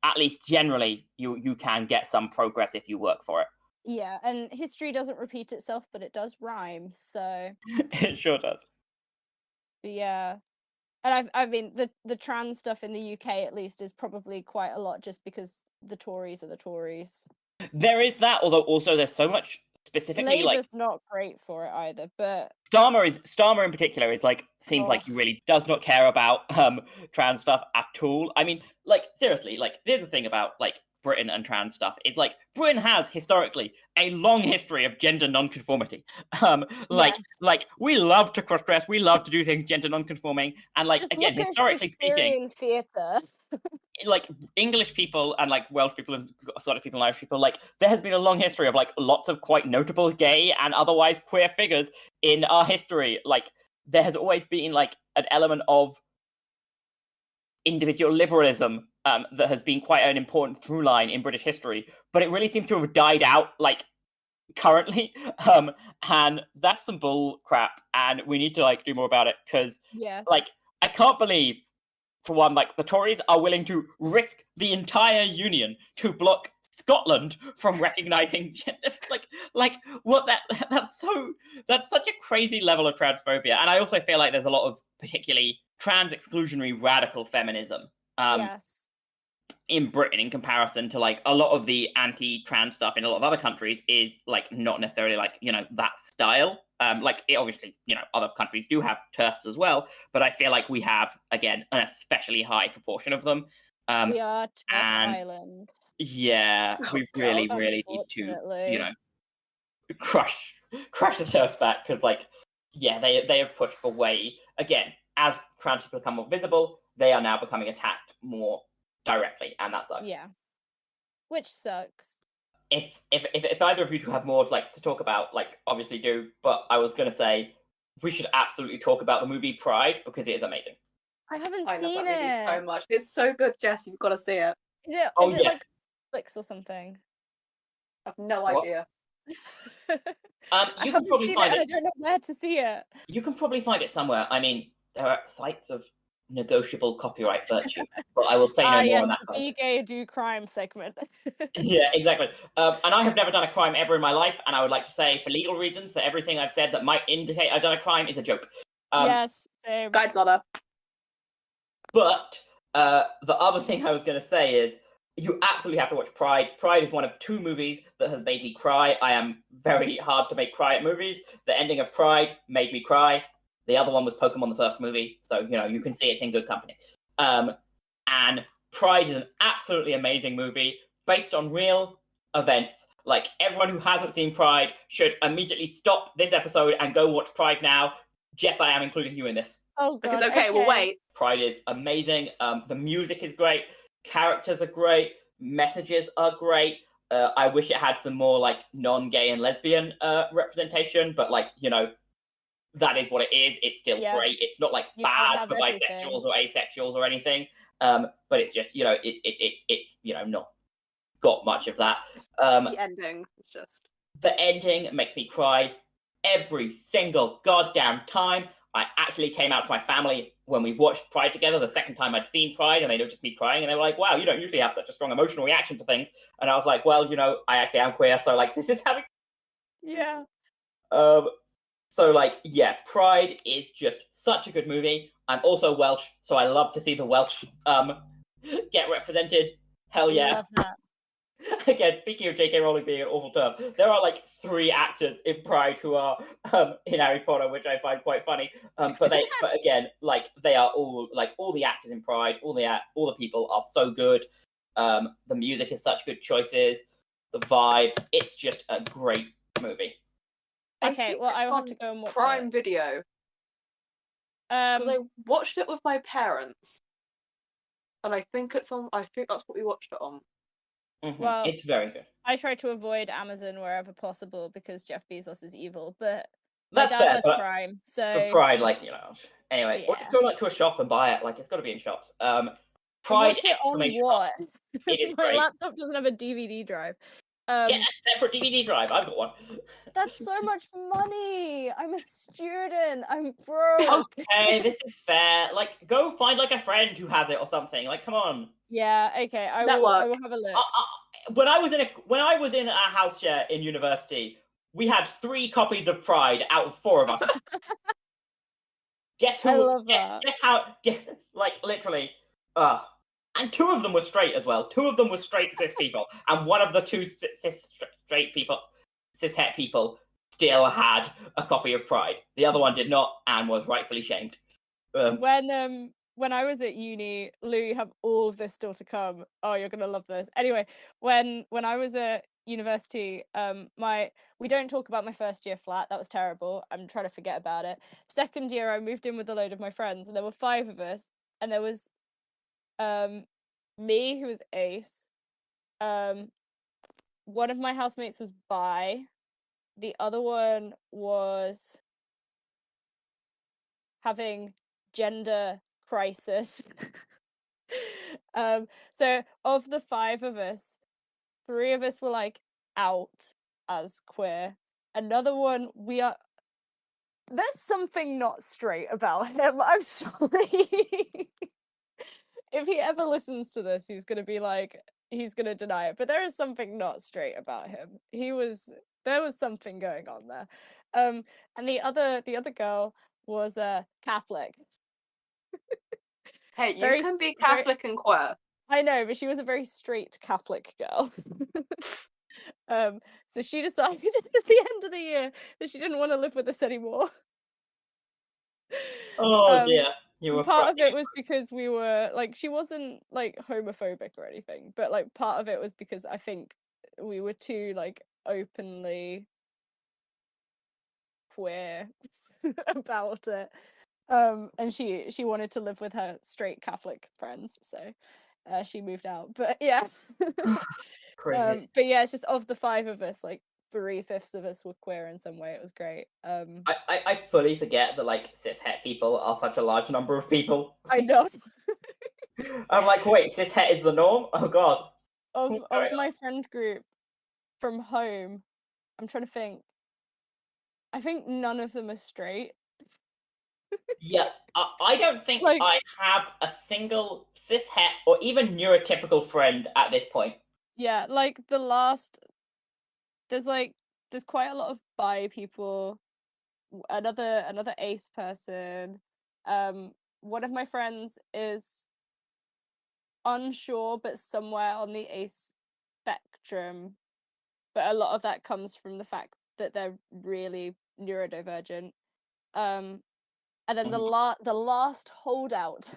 at least generally you can get some progress if you work for it. yeah, and history doesn't repeat itself, but it does rhyme. So It sure does. yeah. And I mean the trans stuff in the UK at least is probably quite a lot just because the Tories are the Tories. There is that, although also there's so much specifically like Labour's not great for it either, but Starmer in particular is like seems like he ugh. really does not care about trans stuff at all. I mean, like seriously, like there's the thing about like Britain and trans stuff. It's like Britain has historically a long history of gender nonconformity. Yes. Like we love to cross dress, we love to do things gender nonconforming, and like Just again, look at historically speaking, Shakespearean theatre. like English people and like Welsh people and Scottish people and Irish people, like there has been a long history of like lots of quite notable gay and otherwise queer figures in our history. Like there has always been like an element of individual liberalism that has been quite an important through line in British history, but it really seems to have died out like currently, and that's some bull crap, and we need to like do more about it because Yes. like I can't believe, for one, like the Tories are willing to risk the entire union to block Scotland from recognizing like what that's such a crazy level of transphobia. And I also feel like there's a lot of particularly trans exclusionary radical feminism Yes. in Britain in comparison to like a lot of the anti-trans stuff in a lot of other countries is like not necessarily like, you know, that style. Like it obviously, you know, other countries do have TERFs as well, but I feel like we have again an especially high proportion of them. We are TERF And Island. yeah, Oh, we really, God. really need to, you Unfortunately. know, crush the TERFs back, because like, yeah, they have pushed for way again as trans people become more visible, they are now becoming attacked more directly, and that sucks. Yeah. Which sucks. If either of you two have more like to talk about, like obviously do. But I was gonna say we should absolutely talk about the movie Pride because it is amazing. I haven't I love seen that movie so it. much. It's so good, Jess. You've got to see it. Is it Oh, is it yes. like Netflix or something? I've no What? idea. I You can haven't probably seen find it, and it. I don't know where to see it. You can probably find it somewhere. I mean, there are sites of negotiable copyright virtue, but I will say no more Yes, on that the side. Be Gay Do Crime segment. Yeah, exactly. And I have never done a crime ever in my life, and I would like to say, for legal reasons, that everything I've said that might indicate I've done a crime is a joke. Yes, same. Guide's honor. But the other thing I was going to say is you absolutely have to watch Pride. Pride is one of two movies that has made me cry. I am very hard to make cry at movies. The ending of Pride made me cry. The other one was Pokemon, the first movie. So, you know, you can see it's in good company. And Pride is an absolutely amazing movie based on real events. Like, everyone who hasn't seen Pride should immediately stop this episode and go watch Pride now. Jess, I am including you in this. Oh god. Because okay, we'll wait. Pride is amazing. The music is great. Characters are great. messages are great. I wish it had some more like non-gay and lesbian representation, but like, you know, that is what it is. It's still Yeah. great. It's not like You can't bad have for everything. bisexuals or asexuals or anything. But it's just, you know, it's you know, not got much of that. The ending is just. The ending makes me cry every single goddamn time. I actually came out to my family when we watched Pride together, the second time I'd seen Pride, and they noticed me crying, and they were like, wow, you don't usually have such a strong emotional reaction to things. And I was like, well, you know, I actually am queer, so like, this is having. Yeah. So like, yeah, Pride is just such a good movie. I'm also Welsh, so I love to see the Welsh get represented. Hell yeah. Love that. Again, speaking of J.K. Rowling being an awful term, there are like 3 actors in Pride who are in Harry Potter, which I find quite funny. But again, like they are all like all the actors in Pride, all the people are so good. The music is such good choices. The vibe, it's just a great movie. Okay, well, I will have to go and watch Prime it. Video. Because I watched it with my parents, and I think it's on. I think that's what we watched it on. Mm-hmm. Well, it's very good. I try to avoid Amazon wherever possible because Jeff Bezos is evil, but That's my dad fair, has but Prime, for so Pride, like, you know. Anyway, or yeah. just go like to a shop and buy it. Like, it's got to be in shops. And Pride watch it on exclamation what? mark. It is My great. laptop doesn't have a DVD drive. Get a separate DVD drive. I've got one. That's so much money. I'm a student. I'm broke. Okay, this is fair. Like, go find like a friend who has it or something. Like, come on. Yeah. Okay. I Network. will have a look. When I was in a house share in university, we had 3 copies of Pride out of 4 of us. Guess who? I love that. Guess how? Like literally. And 2 of them were straight as well. 2 of them were straight cis people, and one of the 2 straight people, cishet people, still had a copy of Pride. The other one did not, and was rightfully shamed. When I was at uni, Lou, you have all of this still to come. Oh, you're gonna love this. Anyway, when I was at university, we don't talk about my first year flat. That was terrible. I'm trying to forget about it. Second year, I moved in with a load of my friends, and there were 5 of us, and there was me, who was ace. One of my housemates was bi. The other one was having gender crisis. So of the 5 of us, 3 of us were like out as queer. Another one, there's something not straight about him. I'm sorry. If he ever listens to this, he's gonna be like, he's gonna deny it. But there is something not straight about him. There was something going on there. And the other girl was Catholic. Hey, you Very can be very- Catholic and queer. I know, but she was a very straight Catholic girl. So she decided at the end of the year that she didn't want to live with us anymore. Oh dear, you were Part of it was because we were like, she wasn't like homophobic or anything, but like part of it was because I think we were too like openly queer about it. And she wanted to live with her straight Catholic friends, so she moved out. But yeah. crazy. But yeah, it's just of the 5 of us, like 3/5 of us were queer in some way. It was great. I fully forget that like cishet people are such a large number of people. I know. I'm like, wait, cishet is the norm? Oh god. Of my friend group from home, I'm trying to think. I think none of them are straight. Yeah, I don't think Like- I have a single cishet or even neurotypical friend at this point. Yeah, like there's quite a lot of bi people. Another ace person. One of my friends is unsure but somewhere on the ace spectrum, but a lot of that comes from the fact that they're really neurodivergent. And then the last holdout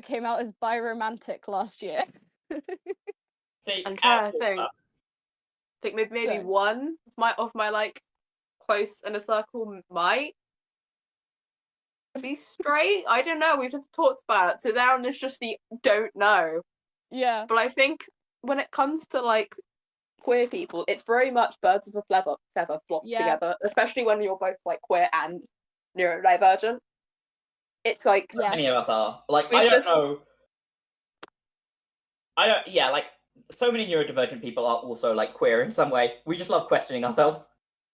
came out as biromantic last year. See, I'm trying to think maybe So- one of my like close inner circle might be straight. I don't know. We've just talked about it, so now there's just the don't know. Yeah. But I think when it comes to like queer people, it's very much birds of a feather flock together, especially when you're both like queer and neurodivergent. It's like Many of us are. Like, We've I don't just- know. Like, so many neurodivergent people are also, like, queer in some way. We just love questioning ourselves.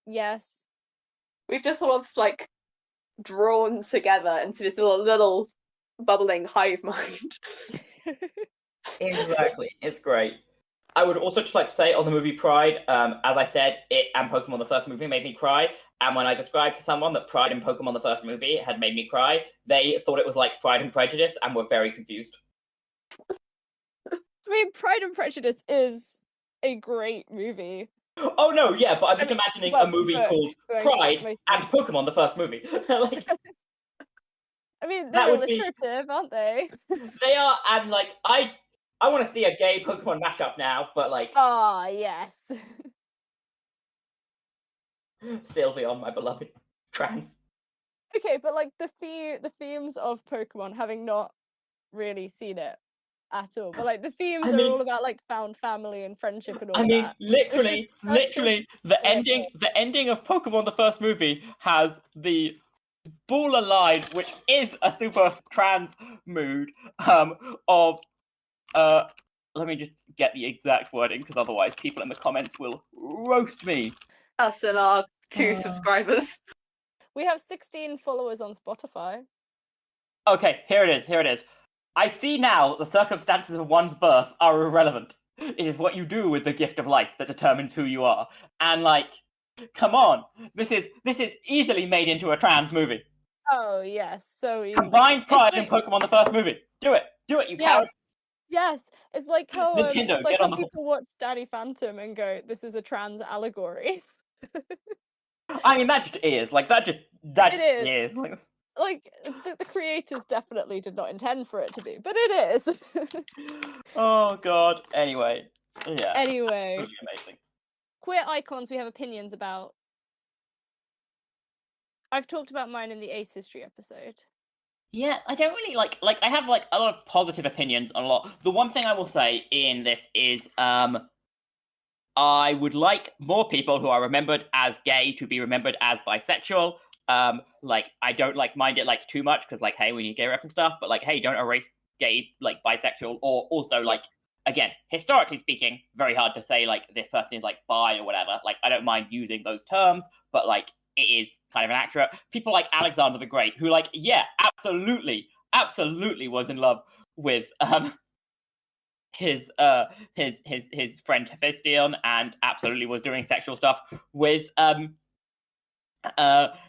Yes. we've just sort of like drawn together into this little bubbling hive mind. Exactly. It's great. I would also just like to say on the movie Pride, as I said, it and Pokemon the first movie made me cry. And when I described to someone that Pride and Pokemon the first movie had made me cry, they thought it was like Pride and Prejudice and were very confused. I mean, Pride and Prejudice is a great movie. Oh no, yeah, but I'm just imagining a movie called Pride and Pokemon the first movie. Like, I mean, that they're would be- alliterative, aren't they? they are, and like I want to see a gay Pokemon mashup now, but like Ah, yes. Sylveon, my beloved trans. Okay, but like the themes of Pokemon, having not really seen it at all, but like the themes are all about like found family and friendship and all that. Literally, the ending of Pokemon the first movie has the baller line, which is a super trans mood, of let me just get the exact wording because otherwise people in the comments will roast me. Us and our 2 subscribers. We have 16 followers on Spotify. Okay, here it is. I see now the circumstances of one's birth are irrelevant. It is what you do with the gift of life that determines who you are. And like, come on, this is easily made into a trans movie. Oh yes, so easily. Combine Pride and Pokemon the first movie. Do it, you coward. Yes, it's like how Nintendo, get on the people watch Danny Phantom and go, "This is a trans allegory." I mean, that just is like that. Just It is. Like the creators definitely did not intend for it to be, but it is. Oh god. Anyway, yeah. Anyway, Really amazing. Queer icons we have opinions about. I've talked about mine in the Ace History episode. Yeah, I don't really like I have like a lot of positive opinions on a lot. The one thing I will say in this is I would like more people who are remembered as gay to be remembered as bisexual. Like I don't like mind it like too much because like hey we need gay rep and stuff, but like hey don't erase gay like bisexual or also like again historically speaking very hard to say like this person is like bi or whatever. Like I don't mind using those terms, but like it is kind of inaccurate. People like Alexander the Great, who like, yeah, absolutely was in love with his friend Hephaestion and absolutely was doing sexual stuff with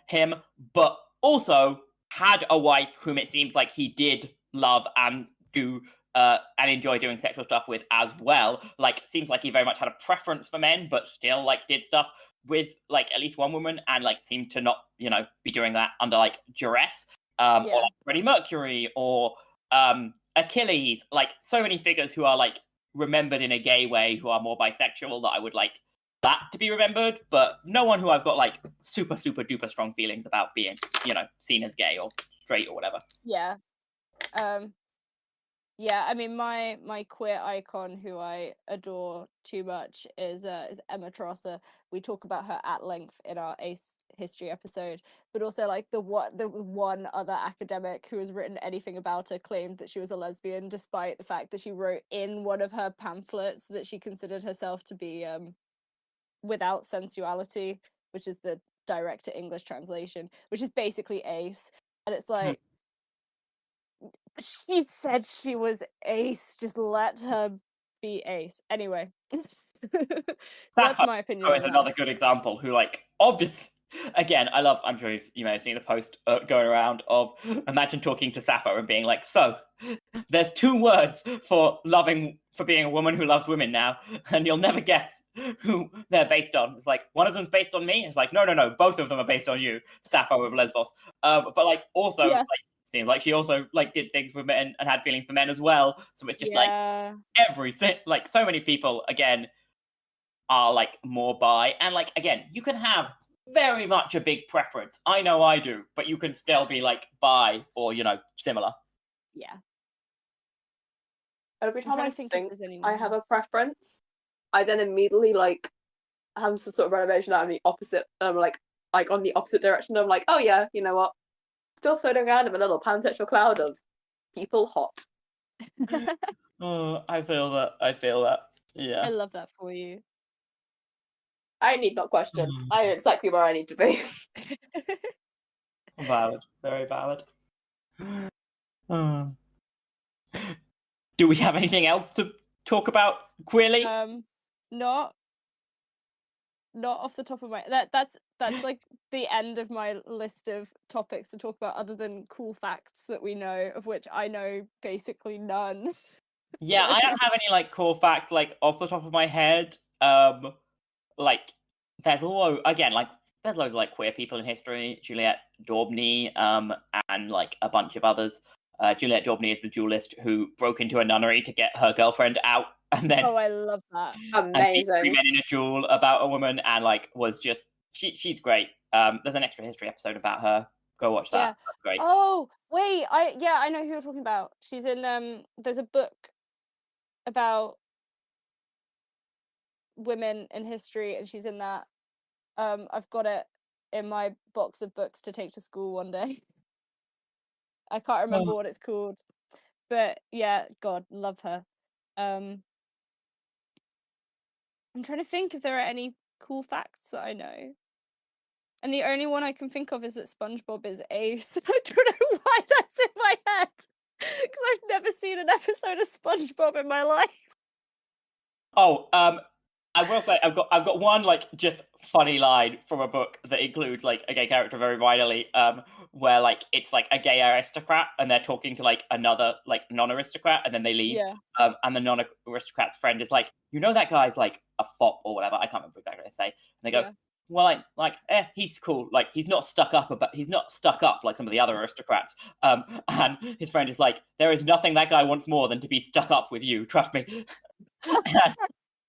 him, but also had a wife whom it seems like he did love and do and enjoy doing sexual stuff with as well. Like, seems like he very much had a preference for men, but still like did stuff with like at least one woman and like seemed to not, you know, be doing that under like duress. Or like Freddie Mercury or Achilles, like so many figures who are like remembered in a gay way who are more bisexual that I would like that to be remembered, but no one who I've got like super duper strong feelings about being, you know, seen as gay or straight or whatever. Yeah. Yeah, I mean my queer icon who I adore too much is Emma Trosser. We talk about her at length in our Ace History episode, but also like the one other academic who has written anything about her claimed that she was a lesbian, despite the fact that she wrote in one of her pamphlets that she considered herself to be without sensuality, which is the direct to English translation, which is basically Ace, and it's like. She said she was Ace. Just let her be Ace. Anyway, so that's my opinion. Is another good example who, like, obviously, again, I'm sure you may have seen the post going around of imagine talking to Sappho and being like, so there's 2 words for being a woman who loves women now, and you'll never guess who they're based on. It's like one of them's based on me. It's like no, both of them are based on you, Sappho of Lesbos. But like also. Yes. Like, seems like she also like did things with men and had feelings for men as well. So it's just like like so many people again are like more bi, and like again you can have very much a big preference. I know I do, but you can still be like bi or you know similar. Yeah. Every I'm time trying I to think if think there's anyone I have a else. preference, I then immediately like have some sort of renovation that I'm the opposite. Like on the opposite direction. I'm like, oh yeah, you know what? Still floating around in a little pansexual cloud of people hot. Oh, I feel that. I feel that. I Yeah. love that for you. I need not question. I know exactly where I need to be. Valid. Very valid. Um, do we have anything else to talk about queerly? Not off the top of my that's like the end of my list of topics to talk about, other than cool facts that we know, of which I know basically none. Yeah, So, I don't have any like cool facts like off the top of my head. Like there's there's loads of like queer people in history. Juliet Daubney, and like a bunch of others. Juliet Daubney is the duelist who broke into a nunnery to get her girlfriend out, and then oh, I love that. and beat three Amazing. men in a duel about a woman, and like was just she's great. There's an extra history episode about her. Go watch that. Yeah. That's great. Oh, wait, I know who you're talking about. She's in there's a book about women in history, and she's in that. I've got it in my box of books to take to school one day. I can't remember what it's called. But yeah, God, love her. I'm trying to think if there are any cool facts that I know. And the only one I can think of is that SpongeBob is ace. I don't know why that's in my head. Because I've never seen an episode of SpongeBob in my life. Oh, I will say I've got one like just funny line from a book that includes like a gay character very vitally, where like it's like a gay aristocrat and they're talking to like another like non-aristocrat and then they leave. Yeah. And the non-aristocrat's friend is like, you know that guy's like a fop or whatever. I can't remember exactly what they say. And they go, Yeah. well, he's cool. Like he's not stuck up like some of the other aristocrats. And his friend is like, there is nothing that guy wants more than to be stuck up with you. Trust me.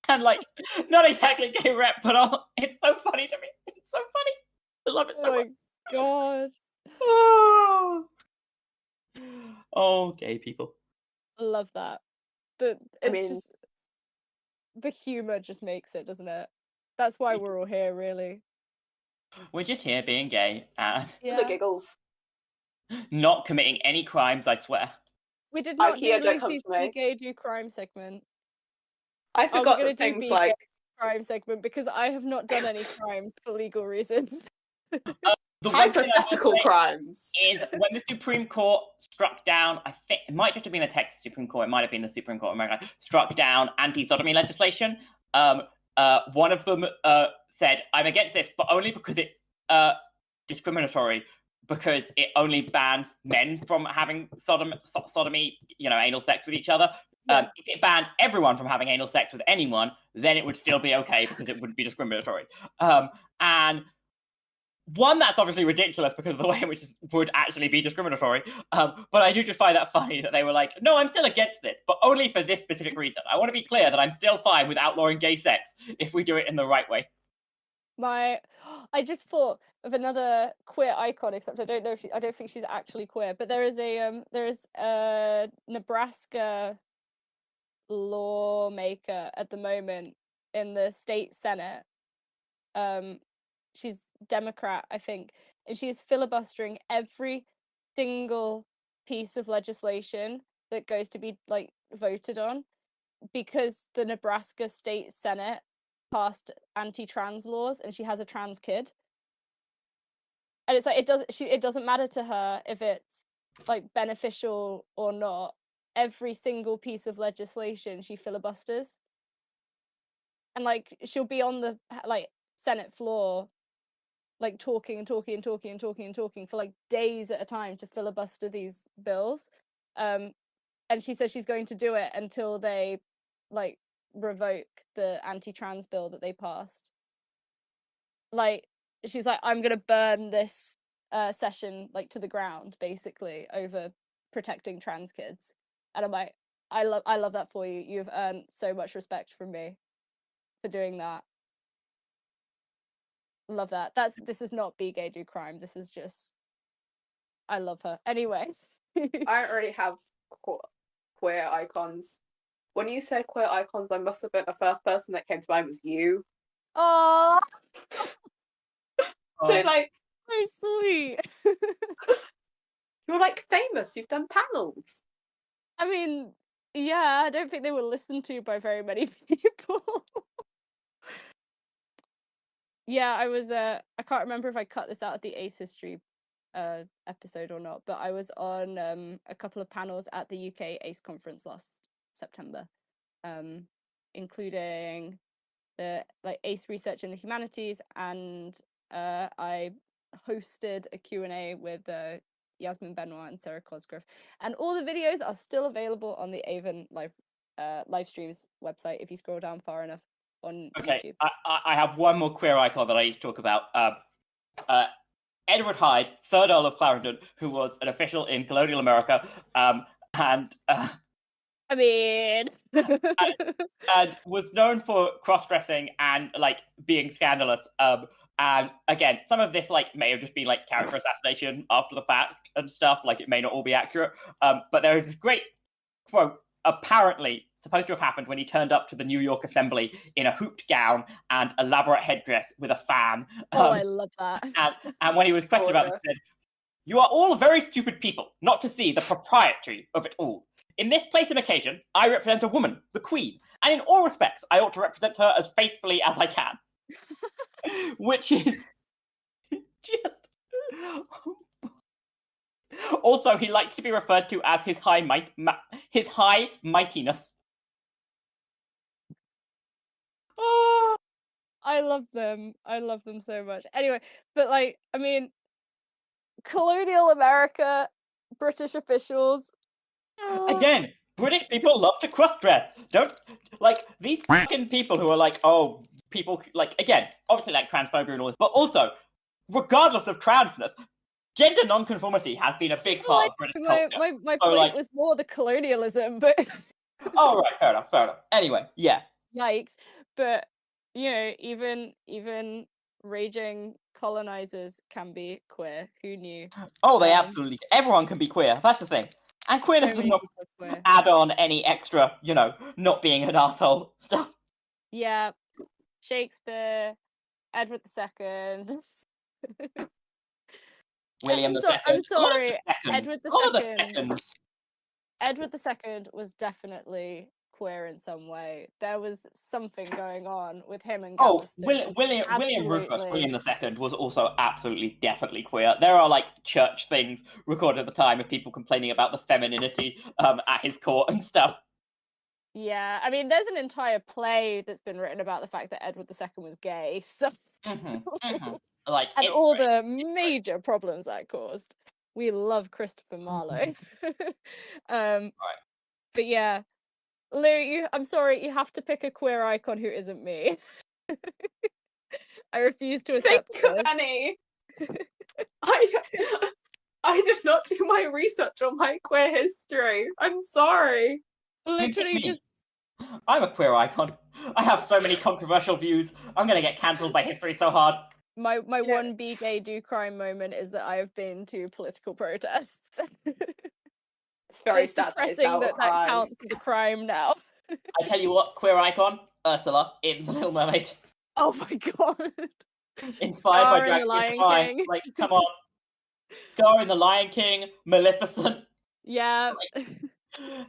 And like, not exactly gay rep, but it's so funny to me. It's so funny. I love it so Oh much. my God. Oh, gay people. Love that. Just the humor just makes it, doesn't it? That's why we're all here, really. We're just here being gay and The giggles. not committing any crimes, I swear. We did not do IKEA, don't come Lucy's for me. Be Gay Do Crime segment. I We're forgot gonna that do things Be like Gay Crime segment because I have not done any crimes for legal reasons. The one thing I will hypothetical say crimes. is when the Supreme Court struck down, I think it might just have been the Texas Supreme Court, it might have been the Supreme Court of America, struck down anti-sodomy legislation. One of them said, I'm against this, but only because it's discriminatory, because it only bans men from having sodomy, anal sex with each other. Yeah. If it banned everyone from having anal sex with anyone, then it would still be okay because it wouldn't be discriminatory. And one, that's obviously ridiculous because of the way in which it would actually be discriminatory. But I do just find that funny that they were like, no, I'm still against this, but only for this specific reason. I want to be clear that I'm still fine with outlawing gay sex if we do it in the right way. I just thought of another queer icon, except I don't think she's actually queer, but there is a Nebraska lawmaker at the moment in the state senate. She's Democrat, I think, and she's filibustering every single piece of legislation that goes to be like voted on, because the Nebraska state senate passed anti-trans laws and she has a trans kid. And it's like it doesn't matter to her if it's like beneficial or not. Every single piece of legislation she filibusters. And like she'll be on the like Senate floor like talking and talking and talking and talking and talking for like days at a time to filibuster these bills. And she says she's going to do it until they like revoke the anti-trans bill that they passed. Like she's like, I'm gonna burn this session like to the ground basically over protecting trans kids. And I'm like, I love that for you. You've earned so much respect from me for doing that. Love that. This is not Be Gay Do Crime. This is just, I love her. Anyway. I don't really have queer icons. When you said queer icons, I must have been the first person that came to mind was you. Oh, So like, so sweet. you're like famous. You've done panels. I mean, yeah, I don't think they were listened to by very many people. Yeah, I was I can't remember if I cut this out of the Ace History episode or not, but I was on a couple of panels at the UK Ace conference last September, including the like Ace research in the humanities, and I hosted a Q&A with Yasmin Benoit and Sarah Cosgrove, and all the videos are still available on the Avon live streams website if you scroll down far enough on YouTube. I have one more queer icon that I need to talk about. Edward Hyde, third Earl of Clarendon, who was an official in colonial America, and I mean, and was known for cross-dressing and like being scandalous. And again, some of this like may have just been like character assassination after the fact and stuff. Like it may not all be accurate. But there is this great quote apparently supposed to have happened when he turned up to the New York Assembly in a hooped gown and elaborate headdress with a fan. I love that. And when he was questioned about it, he said, "You are all very stupid people, not to see the propriety of it all. In this place and occasion, I represent a woman, the Queen, and in all respects, I ought to represent her as faithfully as I can." Which is just... Also, he likes to be referred to as his high mightiness. Oh. I love them. I love them so much. Anyway, but like, I mean, colonial America, British officials. Again, British people love to cross-dress. Don't like these fucking people who are like, oh, people like again, obviously like transphobia and all this, but also, regardless of transness, gender non-conformity has been a big part of British culture. My point was more the colonialism, but oh right, fair enough. Anyway, yeah. Yikes. But you know, even raging colonizers can be queer. Who knew? Oh, they absolutely. Everyone can be queer. That's the thing. And queerness does not add on any extra, you know, not being an asshole stuff. Yeah, Shakespeare, Edward II. William II. I'm sorry, Edward II. Edward II was definitely queer in some way. There was something going on with him and Galveston. William Rufus, William II, was also absolutely, definitely queer. There are like church things recorded at the time of people complaining about the femininity at his court and stuff. Yeah, I mean, there's an entire play that's been written about the fact that Edward II was gay, so... Like, and all the major problems that caused. We love Christopher Marlowe. Right. But yeah, Lou, I'm sorry, you have to pick a queer icon who isn't me. I refuse to accept this. Annie. I did not do my research on my queer history. I'm sorry. Literally just... I'm a queer icon. I have so many controversial views. I'm gonna get cancelled by history so hard. My one be gay, do crime moment is that I have been to political protests. It's very sad depressing that counts as a crime now. I tell you what, queer icon, Ursula in The Little Mermaid. Oh my god. Inspired by Scar in Drag The Lion King. Like, come on. Scar in The Lion King, Maleficent. Yeah. Like,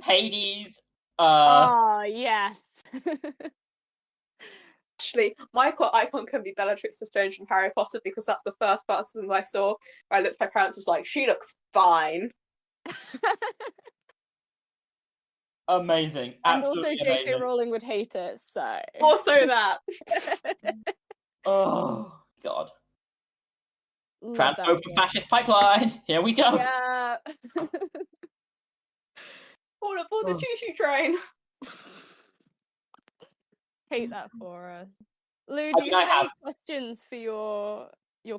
Hades. Oh, yes. Actually, my queer icon can be Bellatrix Lestrange from Harry Potter because that's the first person I saw where I looked at my parents and was like, she looks fine. Amazing. And absolutely also J.K. amazing. Rowling would hate it, so... Also that. Oh, God. Love Transphobe to fascist pipeline. Here we go. Yeah. All aboard the choo-choo train. Hate that for us. Lou, do you have any questions for your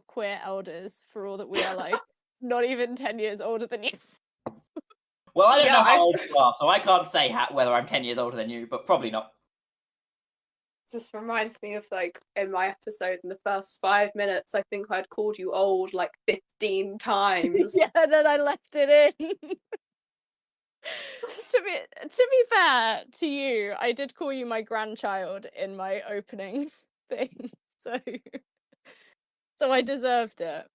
queer elders, for all that we are like not even 10 years older than you? Well, I don't know how old you are, so I can't say whether I'm 10 years older than you, but probably not. This reminds me of, like, in my episode, in the first 5 minutes, I think I'd called you old, like, 15 times. Yeah, and then I left it in. To be fair to you, I did call you my grandchild in my opening thing, so I deserved it.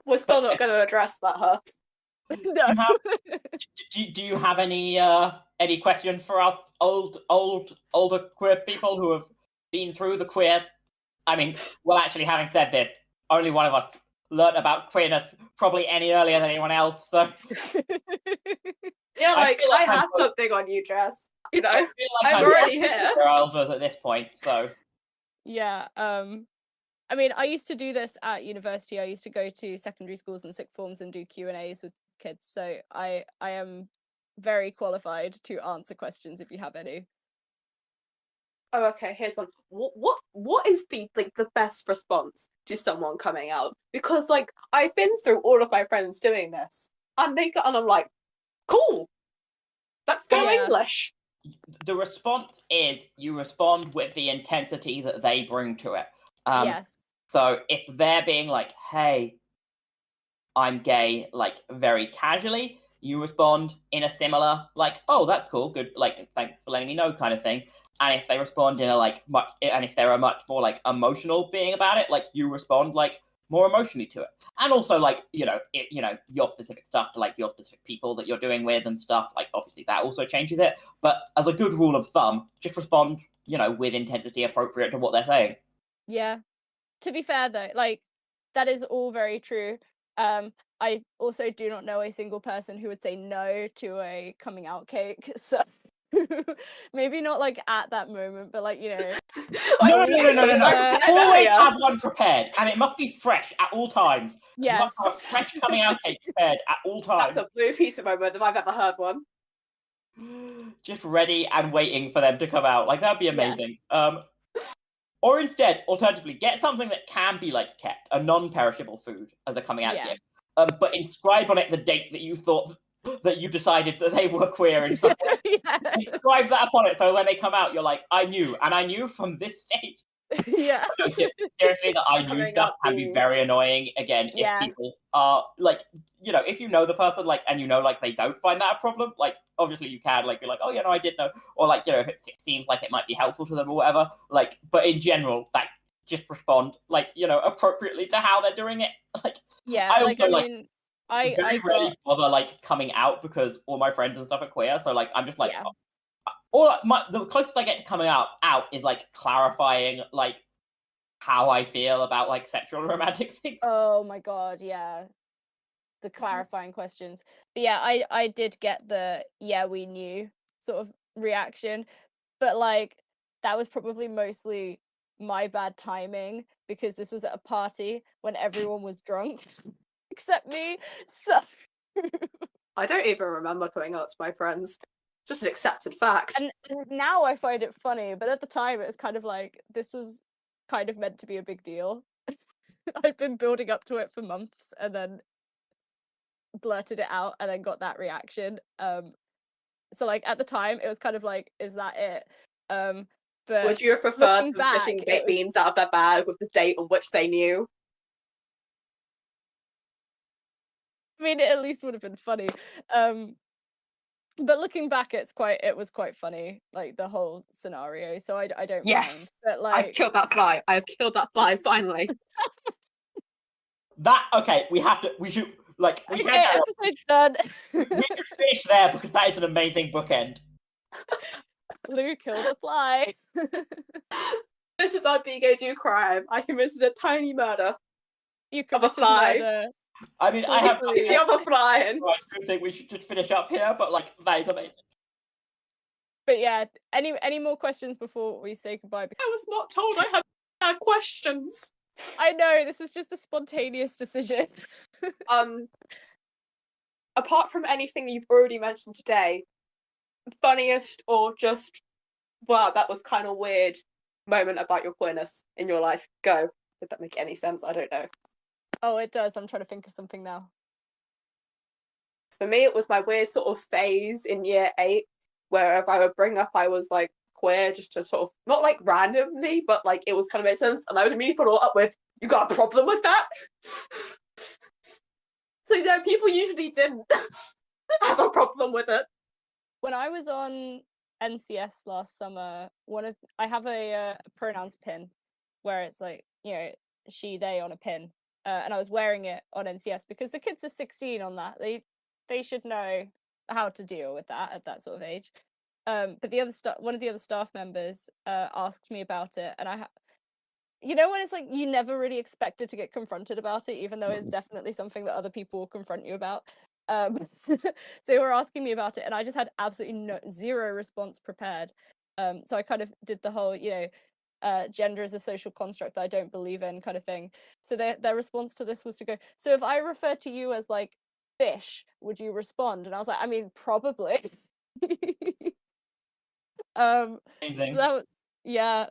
We're still not going to address that, huh? No. Do you have any questions for us older queer people who have been through the queer? I mean, well, actually, having said this, only one of us learned about queerness probably any earlier than anyone else. So Yeah, I feel like I I'm have something on you, Jess. You know, I feel like I'm already here. for elders at this point. So Yeah. I mean, I used to do this at university. I used to go to secondary schools and sixth forms and do Q&As with kids. So I am very qualified to answer questions if you have any. Oh, okay. Here's one. What is the best response to someone coming out? Because I've been through all of my friends doing this, and I'm like, cool. Let's go Yeah. English. the response is you respond with the intensity that they bring to it. Yes. So if they're being like, "Hey, I'm gay," like very casually, you respond in a similar, like, "Oh, that's cool, good, like, thanks for letting me know," kind of thing. And if they respond in a and if they're a much more like emotional being about it, like you respond like more emotionally to it. And also like, your specific stuff to like your specific people that you're doing with and stuff, like obviously that also changes it. But as a good rule of thumb, just respond, with intensity appropriate to what they're saying. Yeah. To be fair though, that is all very true. I also do not know a single person who would say no to a coming out cake. So maybe not at that moment, but No. prepared Always earlier. have one prepared, and it must be fresh at all times. You yes. must have a fresh coming out cake prepared at all times. That's a blue pizza moment if I've ever heard one. Just ready and waiting for them to come out. Like that'd be amazing. Or instead, alternatively, get something that can be kept, a non-perishable food as a coming out gift. But inscribe on it the date that you thought that you decided that they were queer in some way. Inscribe that upon it so when they come out, you're like, I knew from this stage. Yeah. Seriously, the I knew Coming stuff up can be these. very annoying. Again, if people are if you know the person, and they don't find that a problem, obviously you can be like, oh yeah, no, I did know, or if it seems like it might be helpful to them or whatever. But in general, just respond appropriately to how they're doing it. Yeah. I also I very rarely bother coming out because all my friends and stuff are queer, so I'm just the closest I get to coming out is clarifying how I feel about sexual and romantic things. Oh my god, yeah. The clarifying questions. But yeah, I did get the yeah, we knew sort of reaction. But that was probably mostly my bad timing because this was at a party when everyone was drunk except me. So I don't even remember coming out to my friends. Just an accepted fact. and now I find it funny, but at the time it was kind of this was kind of meant to be a big deal. I'd been building up to it for months and then blurted it out and then got that reaction. So at the time it was kind of is that it? But would you have preferred them back, fishing baked beans out of their bag with the date on which they knew? I mean, it at least would have been funny. But looking back, it was quite funny, the whole scenario. So I don't mind. But I've killed that fly. I've killed that fly finally. We should episode's done. we should finish there because that is an amazing bookend. Lou killed a fly. This is our BK do crime. I committed a tiny murder. You Of a committed fly. murder. I mean, I have The other fly. I do think we should just finish up here, but that is amazing. But yeah, any more questions before we say goodbye? I was not told I had questions. I know, this is just a spontaneous decision. Apart from anything you've already mentioned today, funniest or just, wow, that was kind of weird moment about your queerness in your life? Go. Did that make any sense? I don't know. Oh, it does. I'm trying to think of something now. For me, it was my weird sort of phase in year 8, where if I would bring up I was queer, just to sort of, not randomly, but it was kind of made sense, and I would immediately follow up with, you got a problem with that? So people usually didn't have a problem with it. when I was on NCS last summer, I have a pronouns pin where it's like, she, they on a pin, and I was wearing it on NCS because the kids are 16 on that. They should know how to deal with that at that sort of age. But one of the other staff members asked me about it, and when it's like you never really expected to get confronted about it, even though it's definitely something that other people will confront you about. So they were asking me about it, and I just had absolutely zero response prepared. So I kind of did the whole, gender is a social construct that I don't believe in kind of thing. So their response to this was to go, so if I refer to you as like fish, would you respond? And I was like, I mean, probably. So Amazing. yeah,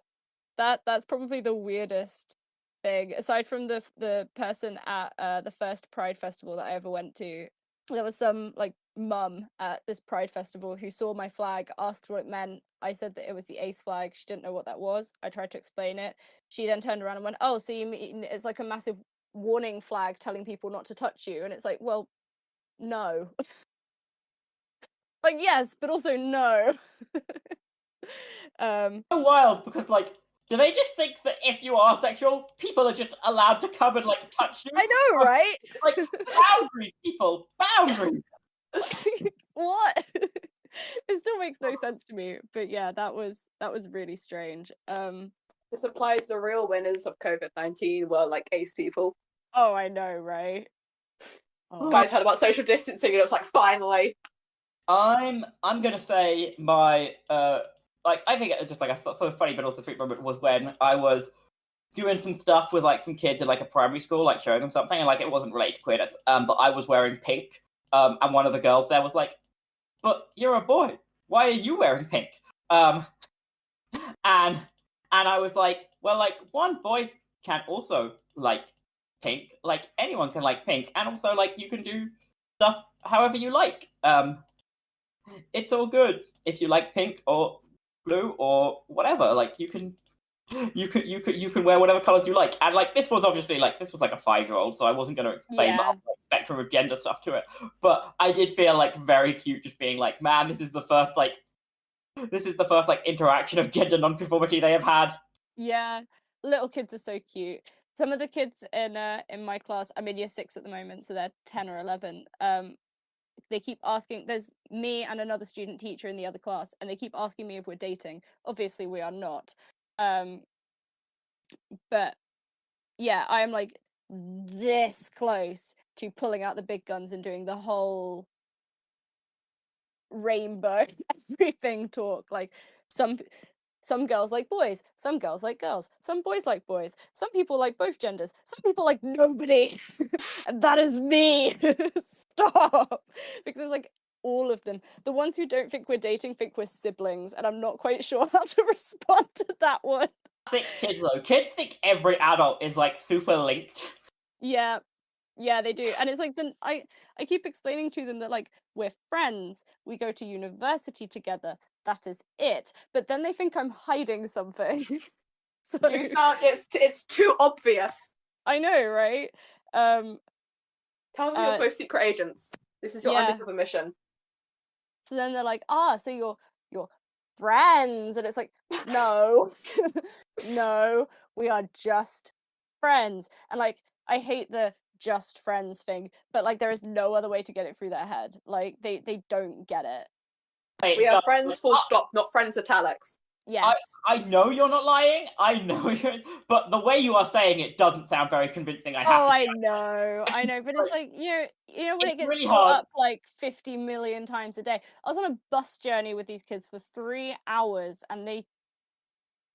that's probably the weirdest thing, aside from the person at the first Pride festival that I ever went to. There was some like mum at this Pride festival who saw my flag, asked what it meant. I said that it was the ace flag. She didn't know what that was. I tried to explain it. She then turned around and went, oh, so you mean it's like a massive warning flag telling people not to touch you? And it's like, well, no. Like, yes, but also no. So wild because like, do they just think that if you are sexual, people are just allowed to come and like touch you? I know, right? Like boundaries, people, boundaries. What? It still makes no sense to me, but yeah, that was really strange. This implies the real winners of COVID-19 were like ace people. Oh, I know, right? Oh. Guys heard about social distancing, and it was like, finally. I'm gonna say my I think it just like a funny but also sweet moment was when I was doing some stuff with like some kids in like a primary school, like showing them something, and like it wasn't related to queerness, but I was wearing pink, and one of the girls there was like, "But you're a boy. Why are you wearing pink?" And I was like, "Well, like boys can also like pink. Like anyone can like pink, and also like you can do stuff however you like. It's all good if you like pink or blue or whatever. Like you can wear whatever colors you like." And like this was obviously like this was like a 5-year-old, so I wasn't going to explain the whole spectrum of gender stuff to it. But I did feel like very cute, just being like, "Man, this is the first interaction of gender nonconformity they have had." Yeah, little kids are so cute. Some of the kids in my class, I'm in year 6 at the moment, so they're 10 or 11. They keep asking, there's me and another student teacher in the other class, and they keep asking me if we're dating. Obviously we are not. But yeah, I am like this close to pulling out the big guns and doing the whole rainbow everything talk. Like some girls like boys, some girls like girls, some boys like boys, some people like both genders, some people like nobody. And that is me. Stop. Because it's like all of them. The ones who don't think we're dating think we're siblings, and I'm not quite sure how to respond to that one. Classic kids though. Kids think every adult is like super linked. Yeah. Yeah, they do. And it's like I keep explaining to them that like we're friends, we go to university together, that is it. But then they think I'm hiding something. So You sound it's too obvious. I know, right? Tell them you're both secret agents. This is your undercover mission. So then they're like, so you're friends, and it's like, no. No, we are just friends. And like I hate the just friends thing, but like there is no other way to get it through their head. Like they don't get it. We are friends full stop, not friends italics. Yes. I know you're not lying. I know you're, but the way you are saying it doesn't sound very convincing. I know, but it's like you know when it gets really brought hard. up like 50 million times a day. I was on a bus journey with these kids for 3 hours, and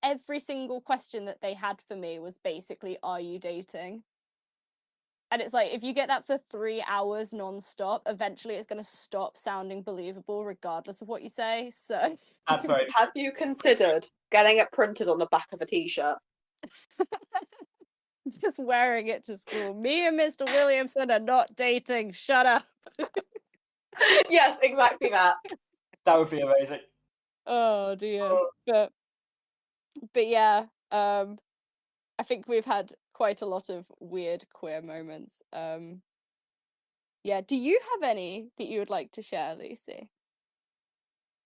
every single question that they had for me was basically, "Are you dating?" And it's like, if you get that for 3 hours non-stop, eventually it's going to stop sounding believable regardless of what you say. So That's right. Have you considered getting it printed on the back of a t-shirt? Just wearing it to school. Me and Mr. Williamson are not dating. Shut up. Yes, exactly that. That would be amazing. Oh dear. But yeah, I think we've had quite a lot of weird queer moments. Yeah, do you have any that you would like to share, Lucy?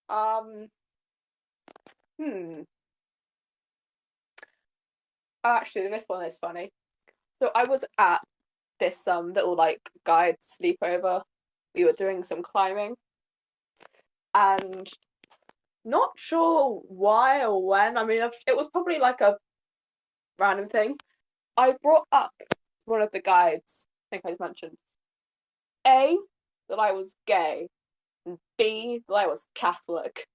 Hmm. Actually, this one is funny. So I was at this little like guide sleepover. We were doing some climbing, and not sure why or when. I mean, it was probably like a random thing. I brought up one of the guides. I think I mentioned A, that I was gay, and B, that I was Catholic.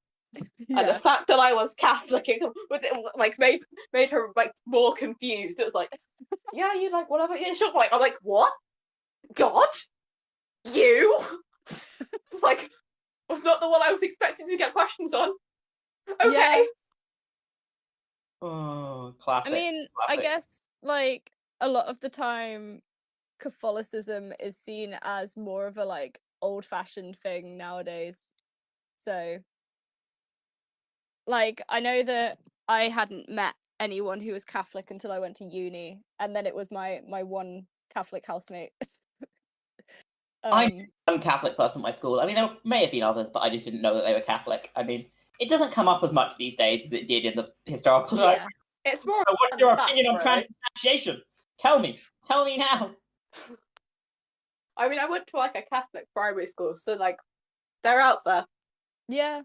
And the fact that I was Catholic, like made her like more confused. It was like, yeah, you like whatever. Yeah, sure. Like I'm like, what? God, you? It's like was not the one I was expecting to get questions on. Okay. Yeah. Oh, classic. I mean, I classic. guess like a lot of the time Catholicism is seen as more of a like old-fashioned thing nowadays. So like I know that I hadn't met anyone who was Catholic until I went to uni, and then it was my one Catholic housemate. I'm one Catholic person at my school. I mean, there may have been others, but I just didn't know that they were Catholic. I mean, it doesn't come up as much these days as it did in the historical time. Yeah. It's more. So what's your opinion on transubstantiation? Tell me now. I mean, I went to like a Catholic primary school, so like they're out there. Yeah.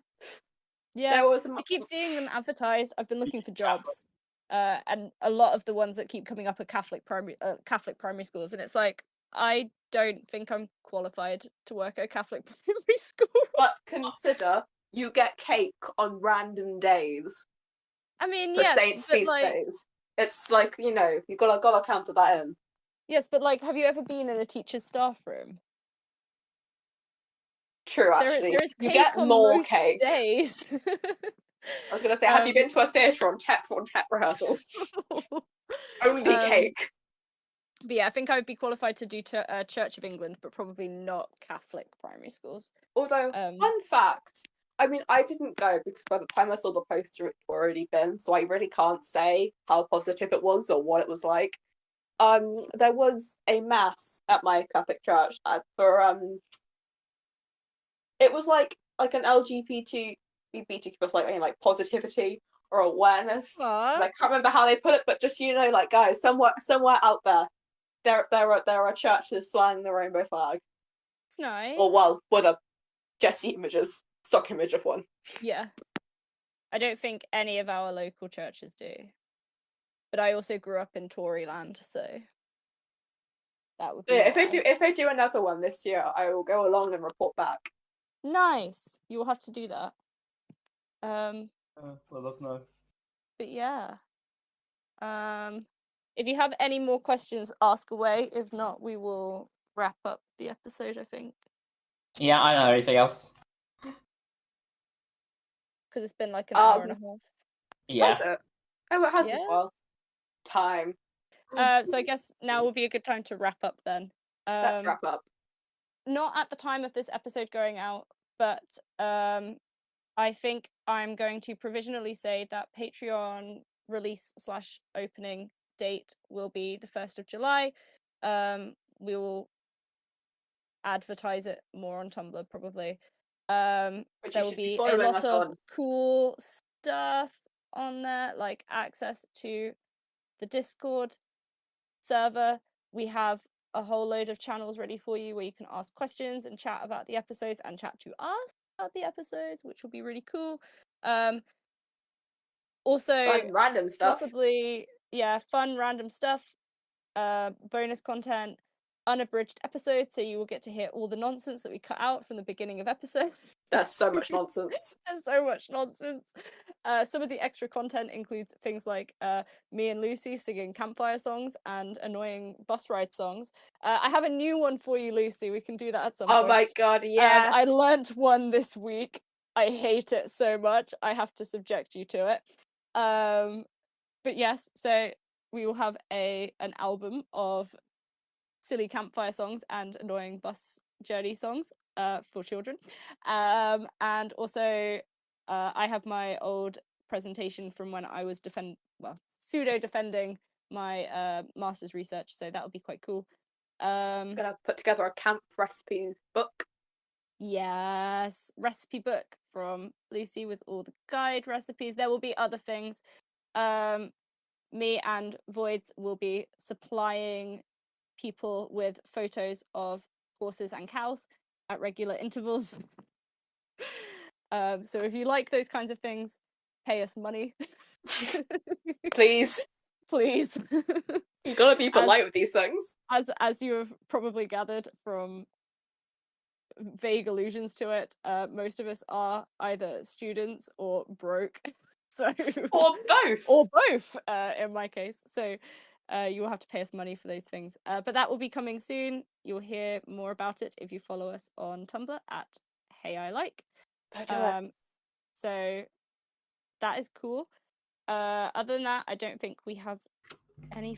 Yeah. There was I keep seeing them advertised. I've been looking for jobs. And a lot of the ones that keep coming up are Catholic primary schools, and it's like I don't think I'm qualified to work at a Catholic primary school. But consider you get cake on random days. I mean, For yes, Saints' but feast like, days. It's like, you gotta counter that in. yes, but like, have you ever been in a teacher's staff room? True, actually. There is you cake get on more most cake. days. I was gonna say, have you been to a theatre on tap rehearsals? Only cake. But yeah, I think I would be qualified to do Church of England, but probably not Catholic primary schools. Although, fun fact, I mean, I didn't go because by the time I saw the poster, it had already been, so I really can't say how positive it was or what it was like. There was a mass at my Catholic church for it was like an LGBT plus like positivity or awareness. Aww. And I can't remember how they put it, but just like guys, somewhere out there are churches flying the rainbow flag. It's nice. Or well, with a Jesse images, stock image of one. Yeah. I don't think any of our local churches do. But I also grew up in Toryland, so that would be Yeah, why. if they do another one this year, I will go along and report back. Nice. You will have to do that. Let us know. But yeah. If you have any more questions, ask away. If not, we will wrap up the episode, I think. Yeah, I don't know anything else. Because it's been like an hour and a half. Yeah. Has it? Oh, it has as Yeah. well. Time. So I guess now would be a good time to wrap up then. Let's wrap up. Not at the time of this episode going out, but I think I'm going to provisionally say that Patreon release / opening date will be the 1st of July. We will advertise it more on Tumblr probably. There will be a lot of cool stuff on there, like access to the Discord server. We have a whole load of channels ready for you where you can ask questions and chat about the episodes and chat to us about the episodes, which will be really cool. Also fun random stuff. Possibly, yeah, fun random stuff, bonus content, unabridged episodes, so you will get to hear all the nonsense that we cut out from the beginning of episodes. There's so much nonsense. There's so much nonsense. Some of the extra content includes things like me and Lucy singing campfire songs and annoying bus ride songs. I have a new one for you, Lucy. We can do that at some point. Oh my god, yes. I learnt one this week. I hate it so much. I have to subject you to it. But yes, so we will have an album of silly campfire songs and annoying bus journey songs for children. And also I have my old presentation from when I was pseudo defending my master's research, so that would be quite cool. I'm gonna put together a camp recipes book. Yes, recipe book from Lucy with all the guide recipes. There will be other things. Me and Voids will be supplying people with photos of horses and cows at regular intervals. So if you like those kinds of things, pay us money. Please. Please. You gotta be polite with these things. As you have probably gathered from vague allusions to it, most of us are either students or broke. So Or both. Or both, in my case. So you will have to pay us money for those things. But that will be coming soon. You'll hear more about it if you follow us on Tumblr at Hey I Like. Go do it. So that is cool. Other than that, I don't think we have any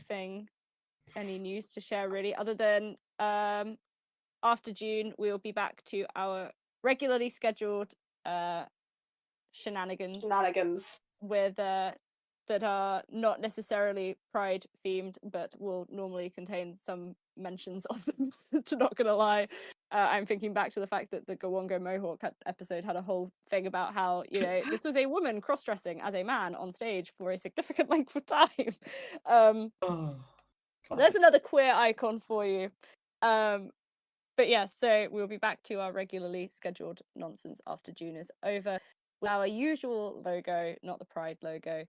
news to share really, other than after June we will be back to our regularly scheduled shenanigans with that are not necessarily pride themed, but will normally contain some mentions of them. Not gonna lie, I'm thinking back to the fact that the Gawongo Mohawk episode had a whole thing about how, you know, this was a woman cross-dressing as a man on stage for a significant length of time. There's another queer icon for you. But yeah, so we'll be back to our regularly scheduled nonsense after June is over with our usual logo, not the Pride logo.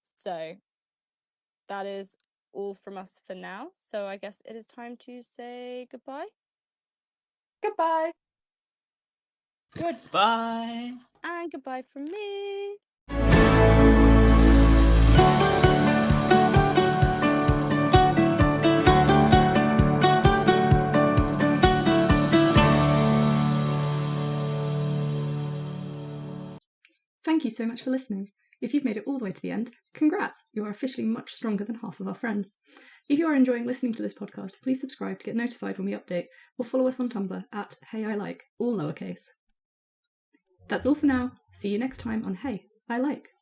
So that is all from us for now. So I guess it is time to say goodbye. Goodbye. Goodbye. And goodbye from me. Thank you so much for listening. If you've made it all the way to the end, congrats! You are officially much stronger than half of our friends. If you are enjoying listening to this podcast, please subscribe to get notified when we update, or follow us on Tumblr at Hey I Like, all lowercase. That's all for now. See you next time on Hey I Like.